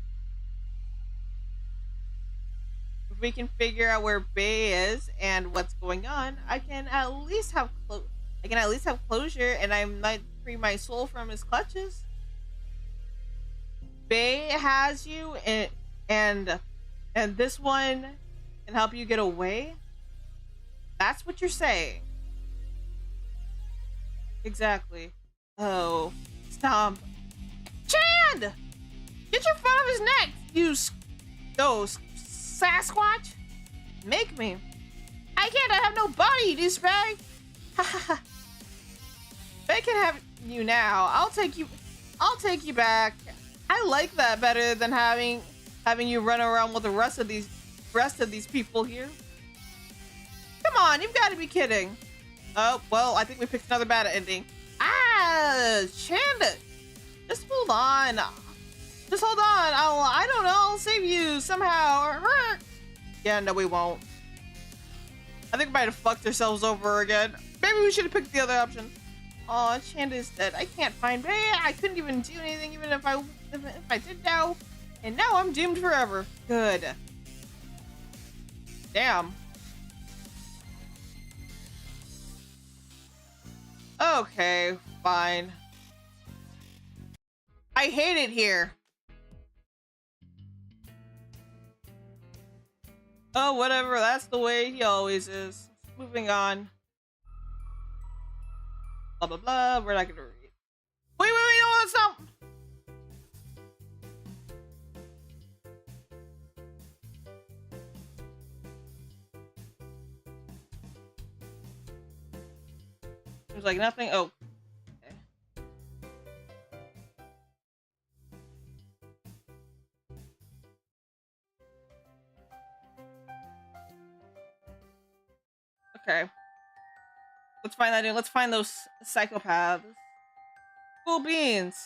If we can figure out where Bay is and what's going on, I can at least have closure, and I might free my soul from his clutches. Bay has you, and this one can help you get away. That's what you're saying. Exactly. Oh, stomp. Chand! Get your foot off his neck, you Sasquatch! Make me. I can't, I have no body, you douchebag! Ha ha ha. I can have you now. I'll take you back. I like that better than having you run around with the rest of these people here. Come on, you've got to be kidding. Oh, well, I think we picked another bad ending. Ah, Chanda. Just hold on. Just hold on. I don't know. I'll save you somehow. Yeah, no, we won't. I think we might have fucked ourselves over again. Maybe we should have picked the other option. Oh, Chanda is dead. I can't find me. I couldn't even do anything, even if I did now. And now I'm doomed forever. Good. Damn. Okay, fine. I hate it here. Oh, whatever. That's the way he always is. Moving on. Blah, blah, blah. We're not gonna read. Wait, no, that's not. There's like nothing. Oh. Okay. Let's find that. Let's find those psychopaths. Cool beans.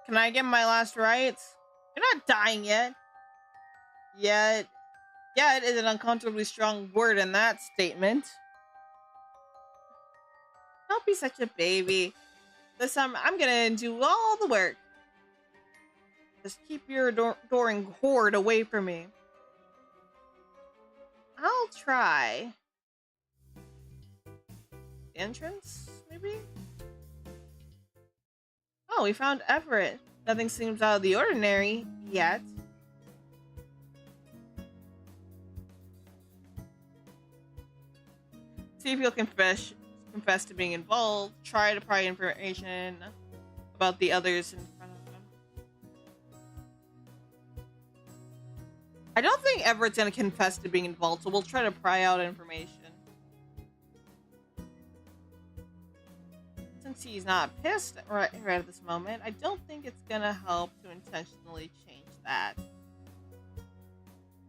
Can I get my last rites? You're not dying yet. Yet is an uncomfortably strong word in that statement. Don't be such a baby. This time I'm gonna do all the work. Just keep your adoring horde away from me. I'll try. Entrance, maybe? Oh, we found Everett. Nothing seems out of the ordinary yet. See if you'll confess to being involved. Try to pry information about the others in front of him. I don't think Everett's gonna confess to being involved, so we'll try to pry out information. Since he's not pissed right at this moment, I don't think it's gonna help to intentionally change that.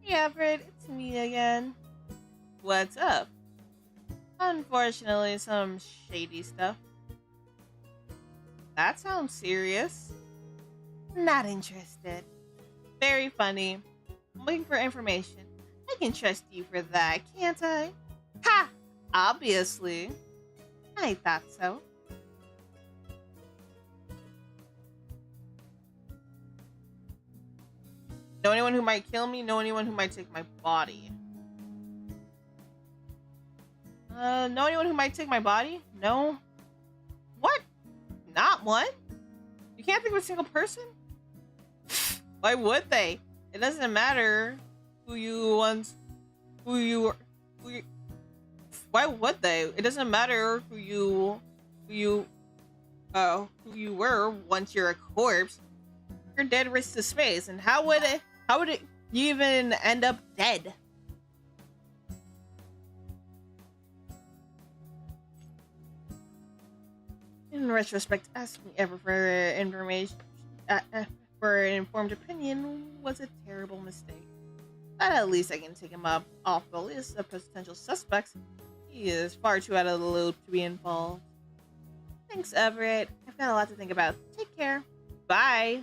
Hey Everett, it's me again. What's up? Unfortunately, some shady stuff. That sounds serious. Not interested. Very funny. I'm looking for information. I can trust you for that, can't I? Ha! Obviously. I thought so. Know anyone who might kill me? Know anyone who might take my body? Know anyone who might take my body? No. What? Not one? You can't think of a single person? Why would they? It doesn't matter who you why would they? It doesn't matter who you were once you're a corpse. You're dead risk to space, and how would it even end up dead? In retrospect, asking ever for information, for an informed opinion was a terrible mistake. But at least I can take him up off the list of potential suspects. He is far too out of the loop to be involved. Thanks, Everett. I've got a lot to think about. Take care. Bye.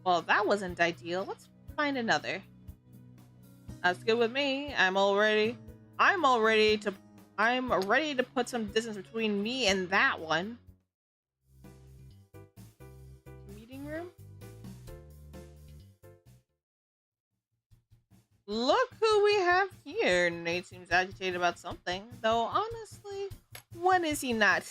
Well, that wasn't ideal. Let's find another. That's good with me. I'm ready to put some distance between me and that one. Meeting room? Look who we have here. Nate seems agitated about something, though honestly, when is he not?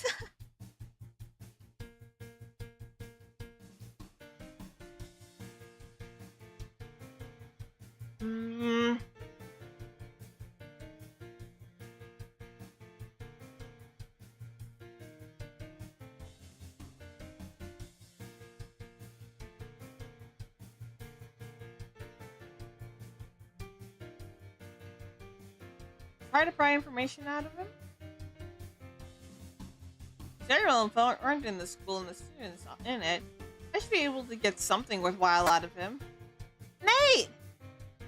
Try to pry information out of him? Serial info aren't in the school and the students in it. I should be able to get something worthwhile out of him. Nate!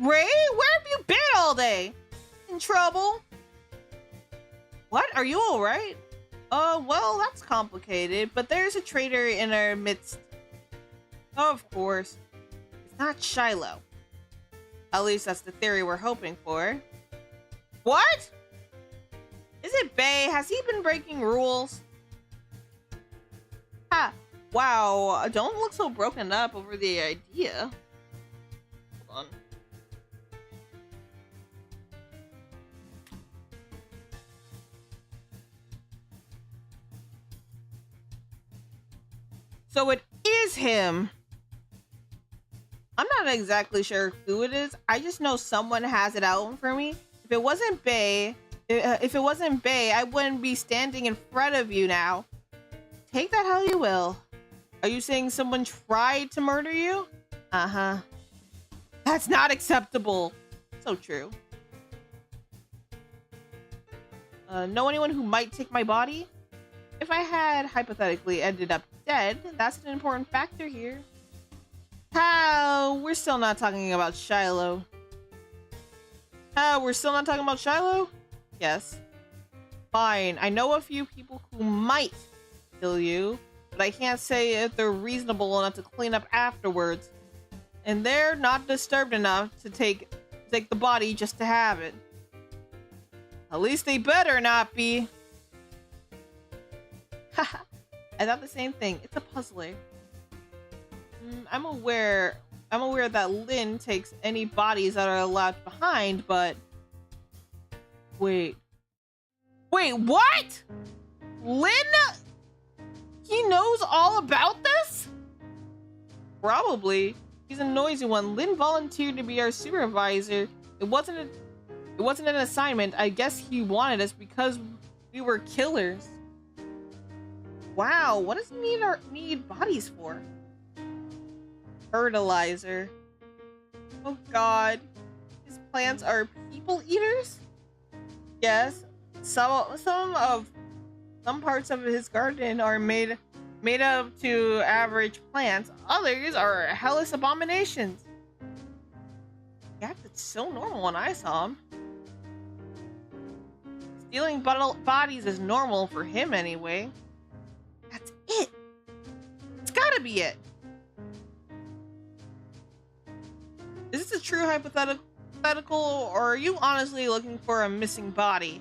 Ray, where have you been all day? In trouble? What? Are you alright? Well, that's complicated, but there's a traitor in our midst. Of course. It's not Shiloh. At least that's the theory we're hoping for. What? Is it Bay? Has he been breaking rules? Ha! Wow, don't look so broken up over the idea. Hold on. So it is him. I'm not exactly sure who it is. I just know someone has it out for me. If it wasn't Bay, I wouldn't be standing in front of you now. Take that how you will. Are you saying someone tried to murder you? Uh-huh. That's not acceptable. So true. Know anyone who might take my body? If I had hypothetically ended up dead, that's an important factor here. How? We're still not talking about Shiloh. We're still not talking about Shiloh? Yes. Fine. I know a few people who might kill you, but I can't say if they're reasonable enough to clean up afterwards. And they're not disturbed enough to take the body just to have it. At least they better not be. Haha. I thought the same thing. It's a puzzler. I'm aware that Lynn takes any bodies that are left behind, but wait, what? Lynn? He knows all about this? Probably. He's a noisy one. Lynn volunteered to be our supervisor. It wasn't an assignment. I guess he wanted us because we were killers. Wow, what does he need bodies for? Fertilizer. Oh god. His plants are people eaters? Yes. Some parts of his garden are made up to average plants. Others are hellish abominations. He acted so normal when I saw him. Stealing bodies is normal for him anyway. That's it. It's gotta be it. Is this a true hypothetical, or are you honestly looking for a missing body?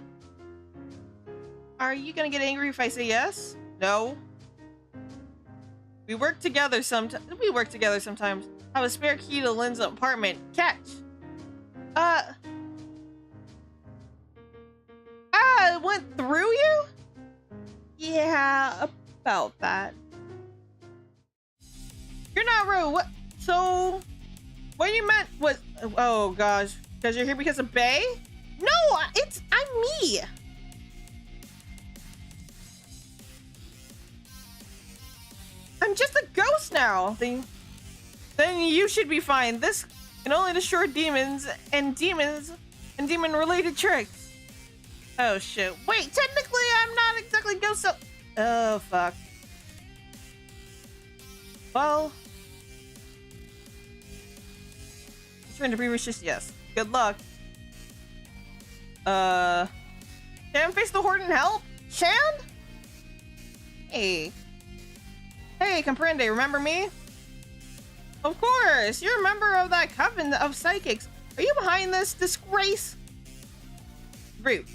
Are you gonna get angry if I say yes? No. We work together sometimes. I have a spare key to Lynn's apartment. Catch. It went through you? Yeah, about that. You're not rude. What? So, what you meant was, oh gosh, because you're here because of Bay? No, I'm me. I'm just a ghost now. Then you should be fine. This can only destroy demons and demon-related tricks. Oh shit. Wait, technically I'm not exactly ghost, so... Oh fuck. Well... Trying to be resist, yes. Good luck. Shan face the horde and help? Shan? Hey, Comprende, remember me? Of course, you're a member of that coven of psychics. Are you behind this disgrace? Rude.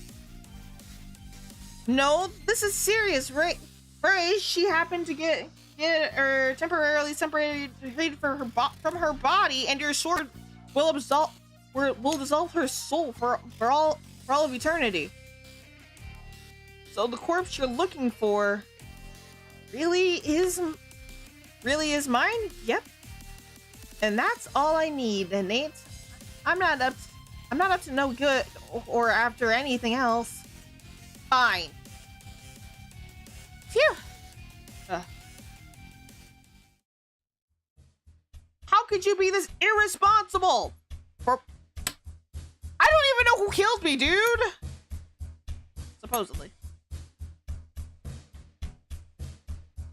No, this is serious, right? Ray, she happened to get her temporarily separated from her body, and your sword will dissolve her soul for all of eternity. So the corpse you're looking for really is mine? Yep. And that's all I need, Nate. I'm not up to no good or after anything else. Fine. Phew. How could you be this irresponsible? I don't even know who killed me, dude. supposedly.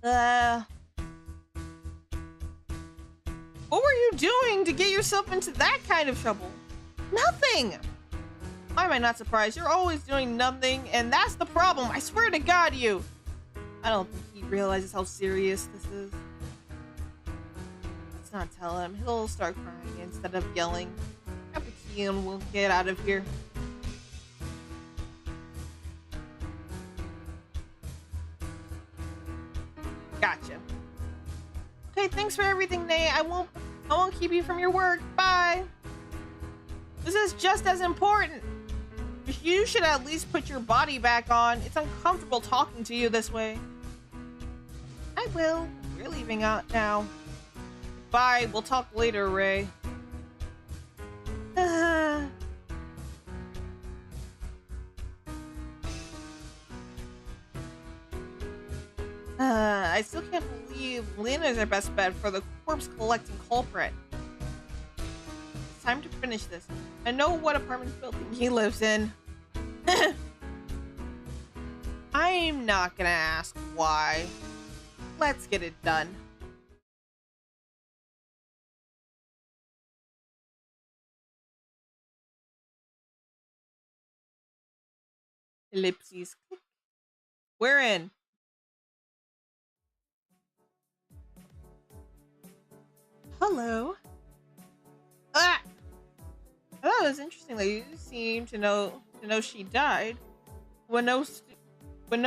What were you doing to get yourself into that kind of trouble? Nothing! Why am I not surprised? You're always doing nothing, and that's the problem. I swear to God, you. I don't think he realizes how serious this is. Let's not tell him. He'll start crying instead of yelling. Grab the key and we'll get out of here. Gotcha. Okay, thanks for everything, Nate. I won't keep you from your work. Bye. This is just as important. You should at least put your body back on. It's uncomfortable talking to you this way. I will. We're leaving out now. Bye. We'll talk later, Ray. I still can't believe Lena's our best bet for the corpse collecting culprit. It's time to finish this. I know what apartment building he lives in. I'm not gonna ask why. Let's get it done. Ellipses. We're in. Hello. Ah! I thought it was interesting that you seem to know she died. When no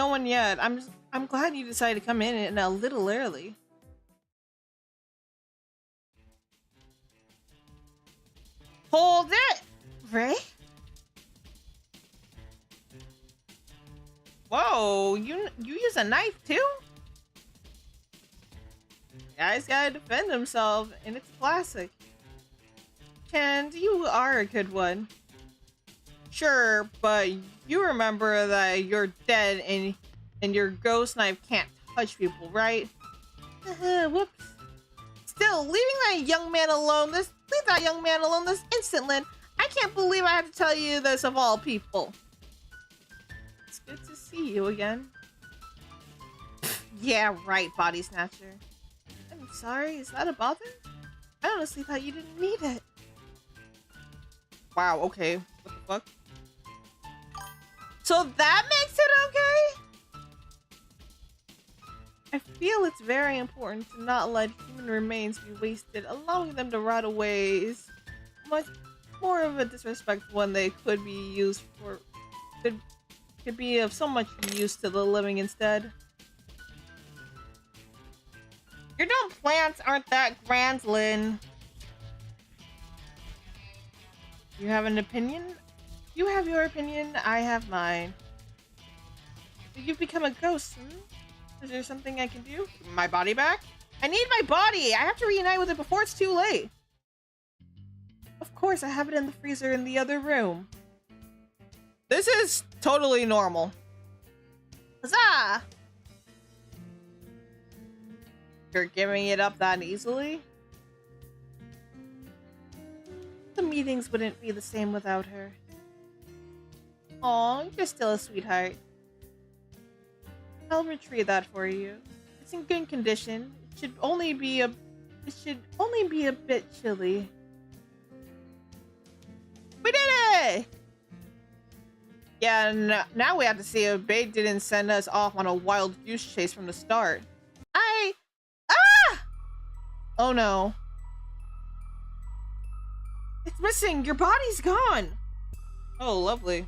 one yet. I'm glad you decided to come in a little early. Hold it, Ray. Whoa, you use a knife too? Guy's gotta defend himself, and it's classic. And you are a good one. Sure, but you remember that you're dead and your ghost knife can't touch people, right? Whoops. Still, leaving that young man alone leave that young man alone this instant, Lynn. I can't believe I have to tell you this of all people. It's good to see you again. Yeah, right, body snatcher. I'm sorry, is that a bother? I honestly thought you didn't need it. Wow, okay. What the fuck? So that makes it okay? I feel it's very important to not let human remains be wasted. Allowing them to rot away is much more of a disrespect when they could be used for could be of so much use to the living instead. Your dumb plants aren't that grand, Lynn. You have an opinion? You have your opinion, I have mine. You've become a ghost, Is there something I can do? My body back? I need my body! I have to reunite with it before it's too late! Of course, I have it in the freezer in the other room. This is totally normal. Huzzah! You're giving it up that easily? The meetings wouldn't be the same without her. Aw, you're still a sweetheart. I'll retrieve that for you. It's in good condition. It should only be a bit chilly. We did it! Yeah, now we have to see if Bae didn't send us off on a wild goose chase from the start. Oh no. It's missing! Your body's gone! Oh, lovely.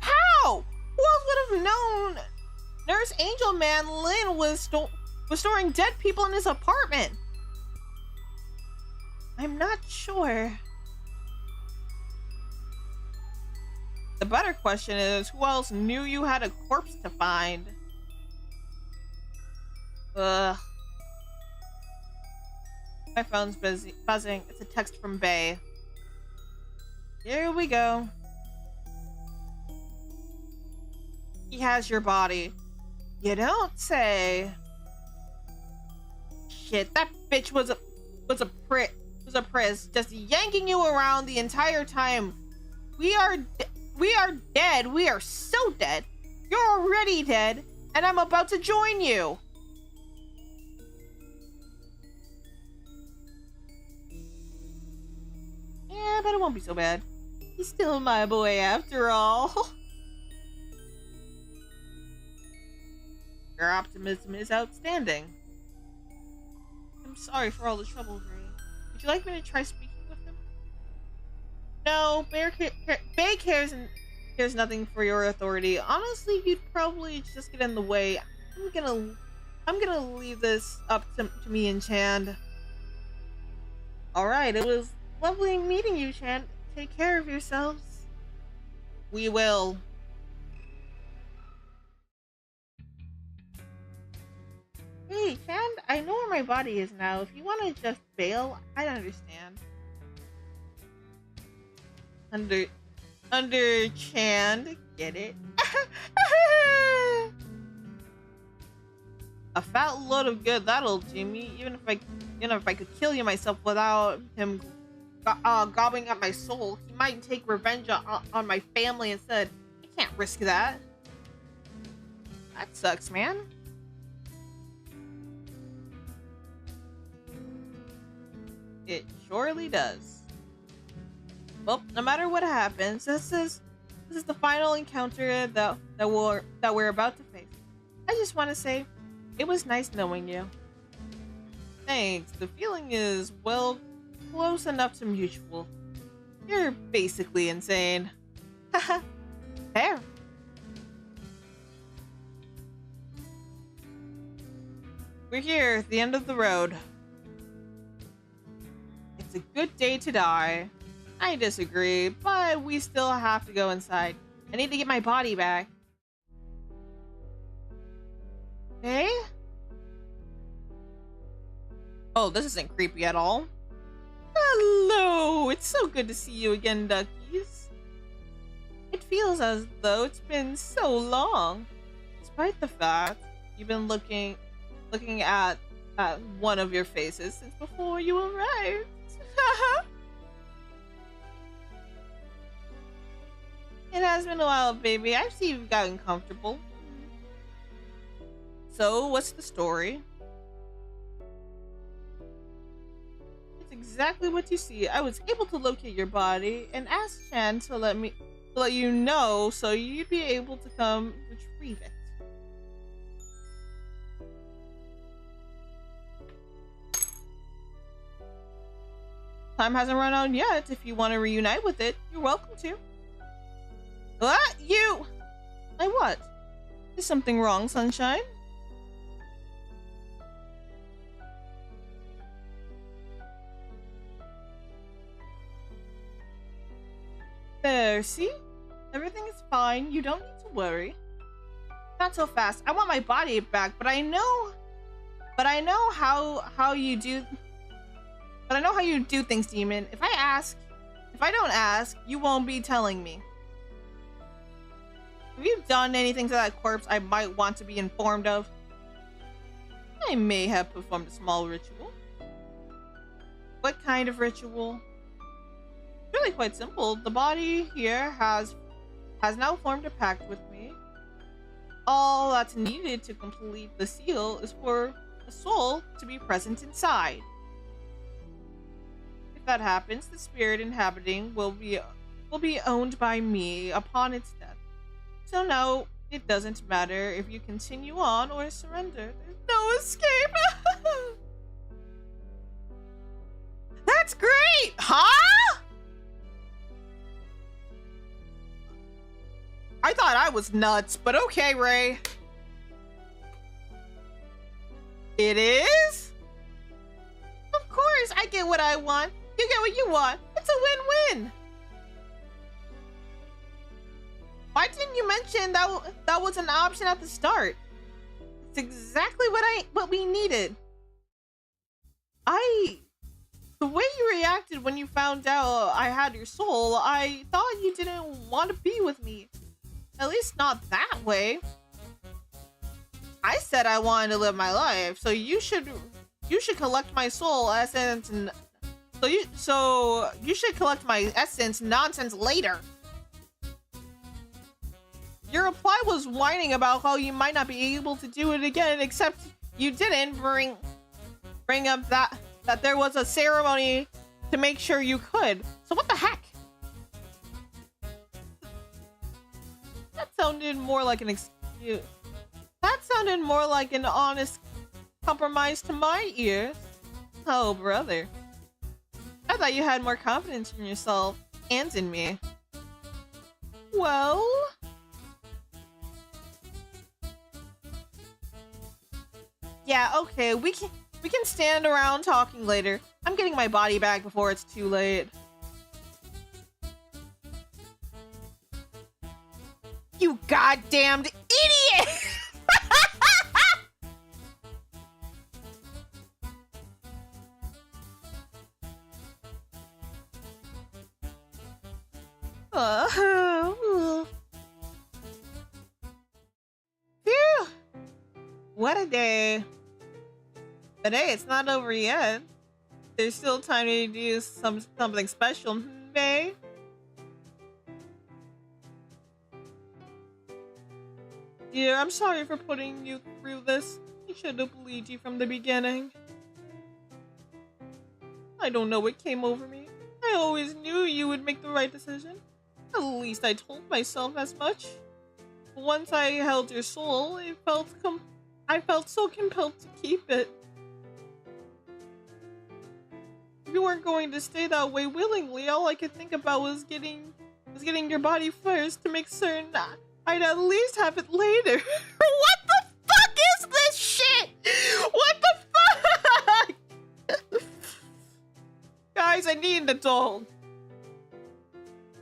How? Who else would have known? Nurse Angel Man Lynn was storing dead people in his apartment. I'm not sure. The better question is, who else knew you had a corpse to find? Ugh. My phone's buzzing. It's a text from Bae. Here we go. He has your body. You don't say. Shit, that bitch was a priss, just yanking you around the entire time. We are dead. We are so dead. You're already dead, and I'm about to join you. Yeah, but it won't be so bad. He's still my boy after all. Your optimism is outstanding. I'm sorry for all the trouble, Ray. Would you like me to try speaking with him? No, Bay cares nothing for your authority. Honestly, you'd probably just get in the way. I'm gonna leave this up to me and Chand. Alright, it was lovely meeting you, Chand. Take care of yourselves. We will. Hey, Chand, I know where my body is now. If you want to just bail, I understand. Under Chand, get it? A fat load of good that'll do me. Even if I could kill you myself without him gobbling up my soul, he might take revenge on my family instead. I can't risk that. That sucks, man. It surely does. Well, no matter what happens, this is the final encounter that we're about to face. I just want to say, it was nice knowing you. Thanks. The feeling is, well, close enough to mutual. You're basically insane. Haha. Fair. We're here at the end of the road. It's a good day to die. I disagree, but we still have to go inside. I need to get my body back. Hey? Oh, this isn't creepy at all. Hello! It's so good to see you again, duckies. It feels as though it's been so long. Despite the fact you've been looking at one of your faces since before you arrived. It has been a while, baby. I see you've gotten comfortable. So, what's the story? It's exactly what you see. I was able to locate your body and ask Chan to let you know so you'd be able to come retrieve it. Time hasn't run out yet. If you want to reunite with it, you're welcome to. What? You? I what? Is something wrong, Sunshine? There, see? Everything is fine. You don't need to worry. Not so fast. I want my body back, but I know how you do. But I know how you do things, Demon. If I don't ask, you won't be telling me. Have you done anything to that corpse I might want to be informed of? I may have performed a small ritual. What kind of ritual? It's really quite simple. The body here has now formed a pact with me. All that's needed to complete the seal is for the soul to be present inside. If that happens, the spirit inhabiting will be owned by me upon its death. So no, it doesn't matter if you continue on or surrender. There's no escape. That's great! Huh? I thought I was nuts, but okay, Ray. It is? Of course, I get what I want. You get what you want. It's a win-win. Why didn't you mention that was an option at the start? It's exactly what we needed. The way you reacted when you found out I had your soul, I thought you didn't want to be with me. At least not that way. I said I wanted to live my life, so you should collect my soul essence and so you should collect my essence nonsense later. Your reply was whining about how you might not be able to do it again, except you didn't bring up that there was a ceremony to make sure you could. So what the heck? That sounded more like an excuse. That sounded more like an honest compromise to my ears. Oh, brother. I thought you had more confidence in yourself and in me. Well... yeah, okay, we can stand around talking later. I'm getting my body back before it's too late. You goddamned idiot! Phew! What a day. But hey, it's not over yet. There's still time to do something special, babe. Dear, I'm sorry for putting you through this. I should have believed you from the beginning. I don't know what came over me. I always knew you would make the right decision. At least I told myself as much. Once I held your soul, I felt so compelled to keep it. If you weren't going to stay that way willingly, all I could think about was getting your body first to make certain I'd at least have it later. What the fuck is this shit? What the fuck? Guys, I need an adult.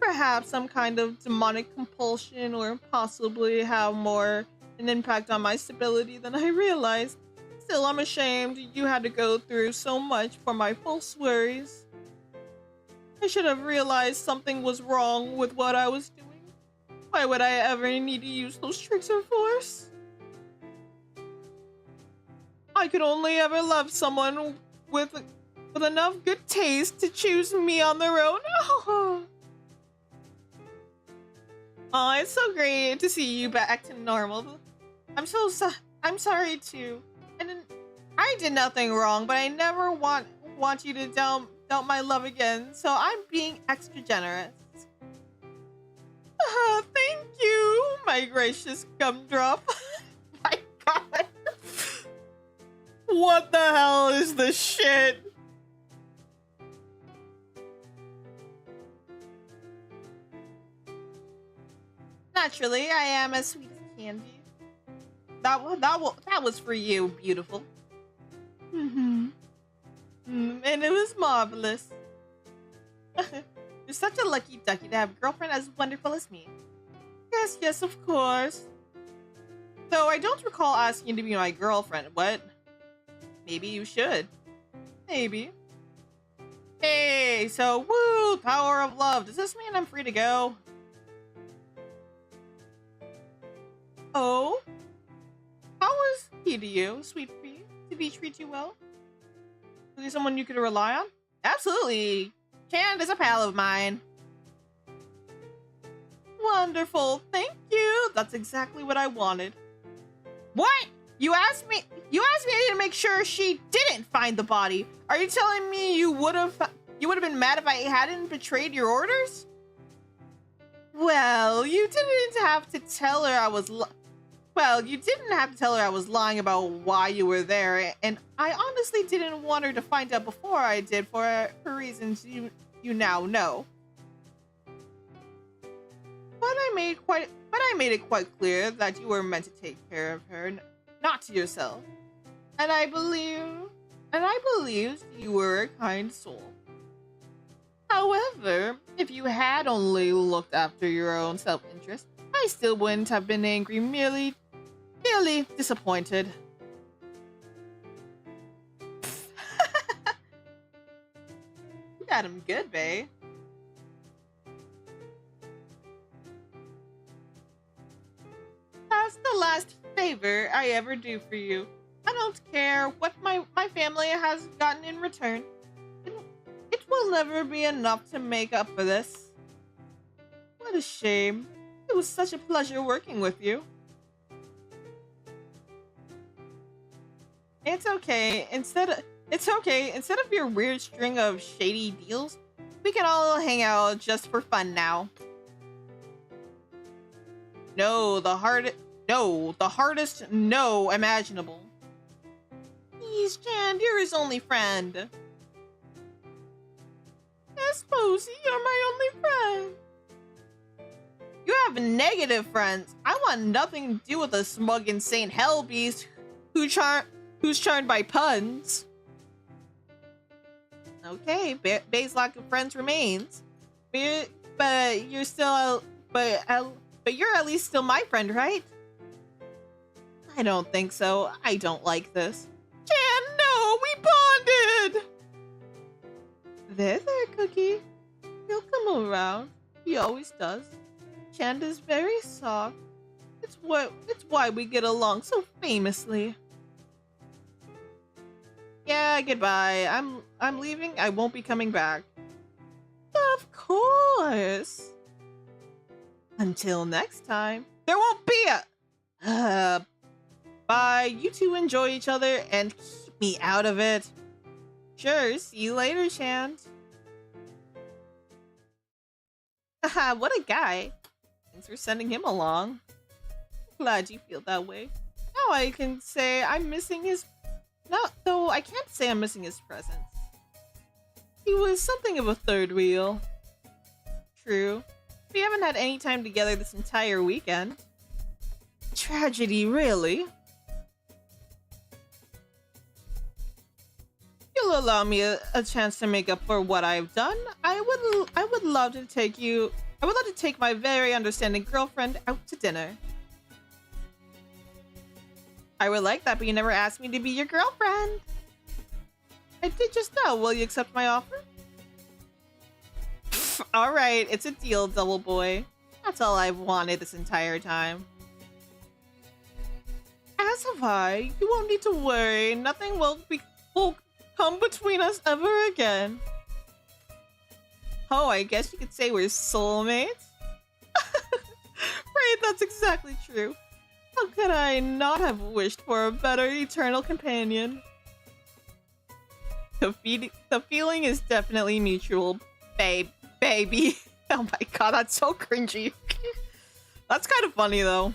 Perhaps some kind of demonic compulsion, or possibly have more an impact on my stability than I realized. Still, I'm ashamed you had to go through so much for my false worries. I should have realized something was wrong with what I was doing. Why would I ever need to use those tricks or force? I could only ever love someone with enough good taste to choose me on their own. Oh, it's so great to see you back to normal. I'm sorry too. I did nothing wrong, but I never want you to doubt my love again, so I'm being extra generous. Thank you, my gracious gumdrop. My god. What the hell is this shit? Naturally, I am as sweet as candy. That was for you, beautiful. And it was marvelous. You're such a lucky ducky to have a girlfriend as wonderful as me. Yes, of course. Though I don't recall asking you to be my girlfriend. What? Maybe you should. Maybe. Hey, so woo, power of love. Does this mean I'm free to go? Oh? How was he to you, sweet pea? Did he treat you well? Was he someone you could rely on? Absolutely. Chand is a pal of mine. Wonderful, thank you. That's exactly what I wanted. What? You asked me to make sure she didn't find the body. Are you telling me you would have been mad if I hadn't betrayed your orders? Well, you didn't have to tell her I was lying about why you were there, and I honestly didn't want her to find out before I did for reasons you now know. But I made it quite clear that you were meant to take care of her, not to yourself. And I believed you were a kind soul. However, if you had only looked after your own self-interest, I still wouldn't have been angry, merely disappointed. You got him good, babe. That's the last favor I ever do for you. I don't care what my family has gotten in return. It will never be enough to make up for this. What a shame. It was such a pleasure working with you. It's okay. Instead of your weird string of shady deals, we can all hang out just for fun now. No, the hardest no imaginable. Please, Jan, you're his only friend. Yes, Posey, you're my only friend. You have negative friends. I want nothing to do with a smug, insane hellbeast who's charmed by puns. Okay, Bay's lack of friends remains. But you're still, but you're at least still my friend, right? I don't think so. I don't like this. Jan, no, we bonded! There, Cookie. He'll come around. He always does. Chand is very soft. It's why we get along so famously. Yeah, goodbye. I'm leaving. I won't be coming back. Of course. Until next time. There won't be a... Bye. You two enjoy each other and keep me out of it. Sure. See you later, Chand. Haha, what a guy. Thanks for sending him along. Glad you feel that way. Now I can say I'm missing his... Though I can't say I'm missing his presence. He was something of a third wheel. True. We haven't had any time together this entire weekend. Tragedy, really? You'll allow me a chance to make up for what I've done. I would love to take my very understanding girlfriend out to dinner. I would like that, but you never asked me to be your girlfriend. I did just now. Will you accept my offer? Alright, it's a deal, Double Boy. That's all I've wanted this entire time. As have I. You won't need to worry. Nothing will come between us ever again. Oh, I guess you could say we're soulmates? Right, that's exactly true. How could I not have wished for a better eternal companion? The feeling is definitely mutual, baby. Oh my god, that's so cringy. That's kind of funny though.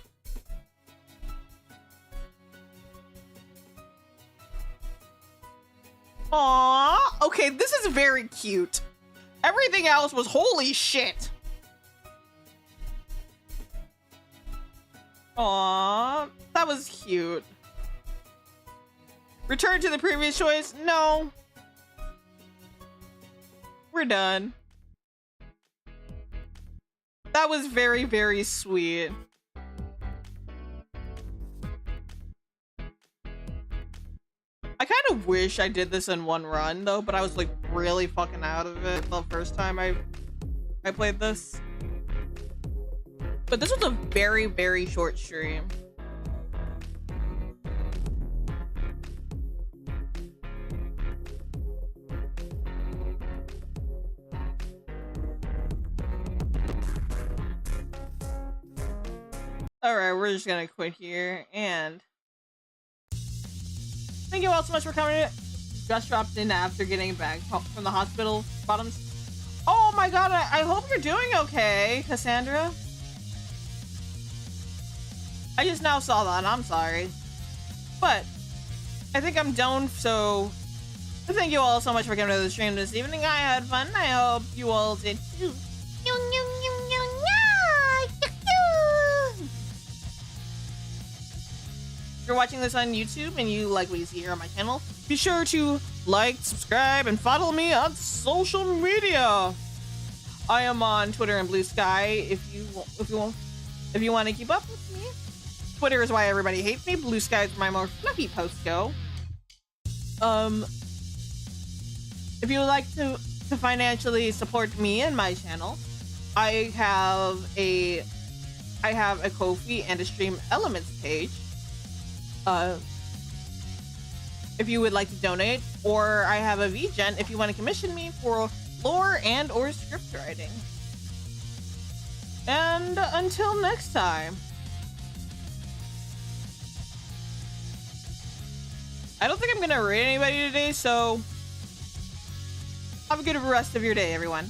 Aww. Okay, this is very cute. Everything else was holy shit. Aww, that was cute. Return to the previous choice? No. We're done. That was very, very sweet. I kind of wish I did this in one run though, but I was like really fucking out of it the first time I played this. But this was a very, very short stream. Alright, we're just gonna quit here, and thank you all so much for coming. Just dropped in after getting back from the hospital. Bottoms. Oh my god, I hope you're doing okay, Cassandra. I just now saw that, I'm sorry. But I think I'm done, so thank you all so much for coming to the stream this evening. I had fun. I hope you all did too. If you're watching this on YouTube and you like what you see here on my channel, be sure to like, subscribe, and follow me on social media. I am on Twitter and Blue Sky if you want to keep up with me. Twitter is why everybody hates me. Blue Sky is where my more fluffy posts go. If you would like to financially support me and my channel, I have a Ko-fi and a Stream Elements page. If you would like to donate, or I have a VGen if you want to commission me for lore and or script writing. And until next time. I don't think I'm gonna rate anybody today, so have a good rest of your day, everyone.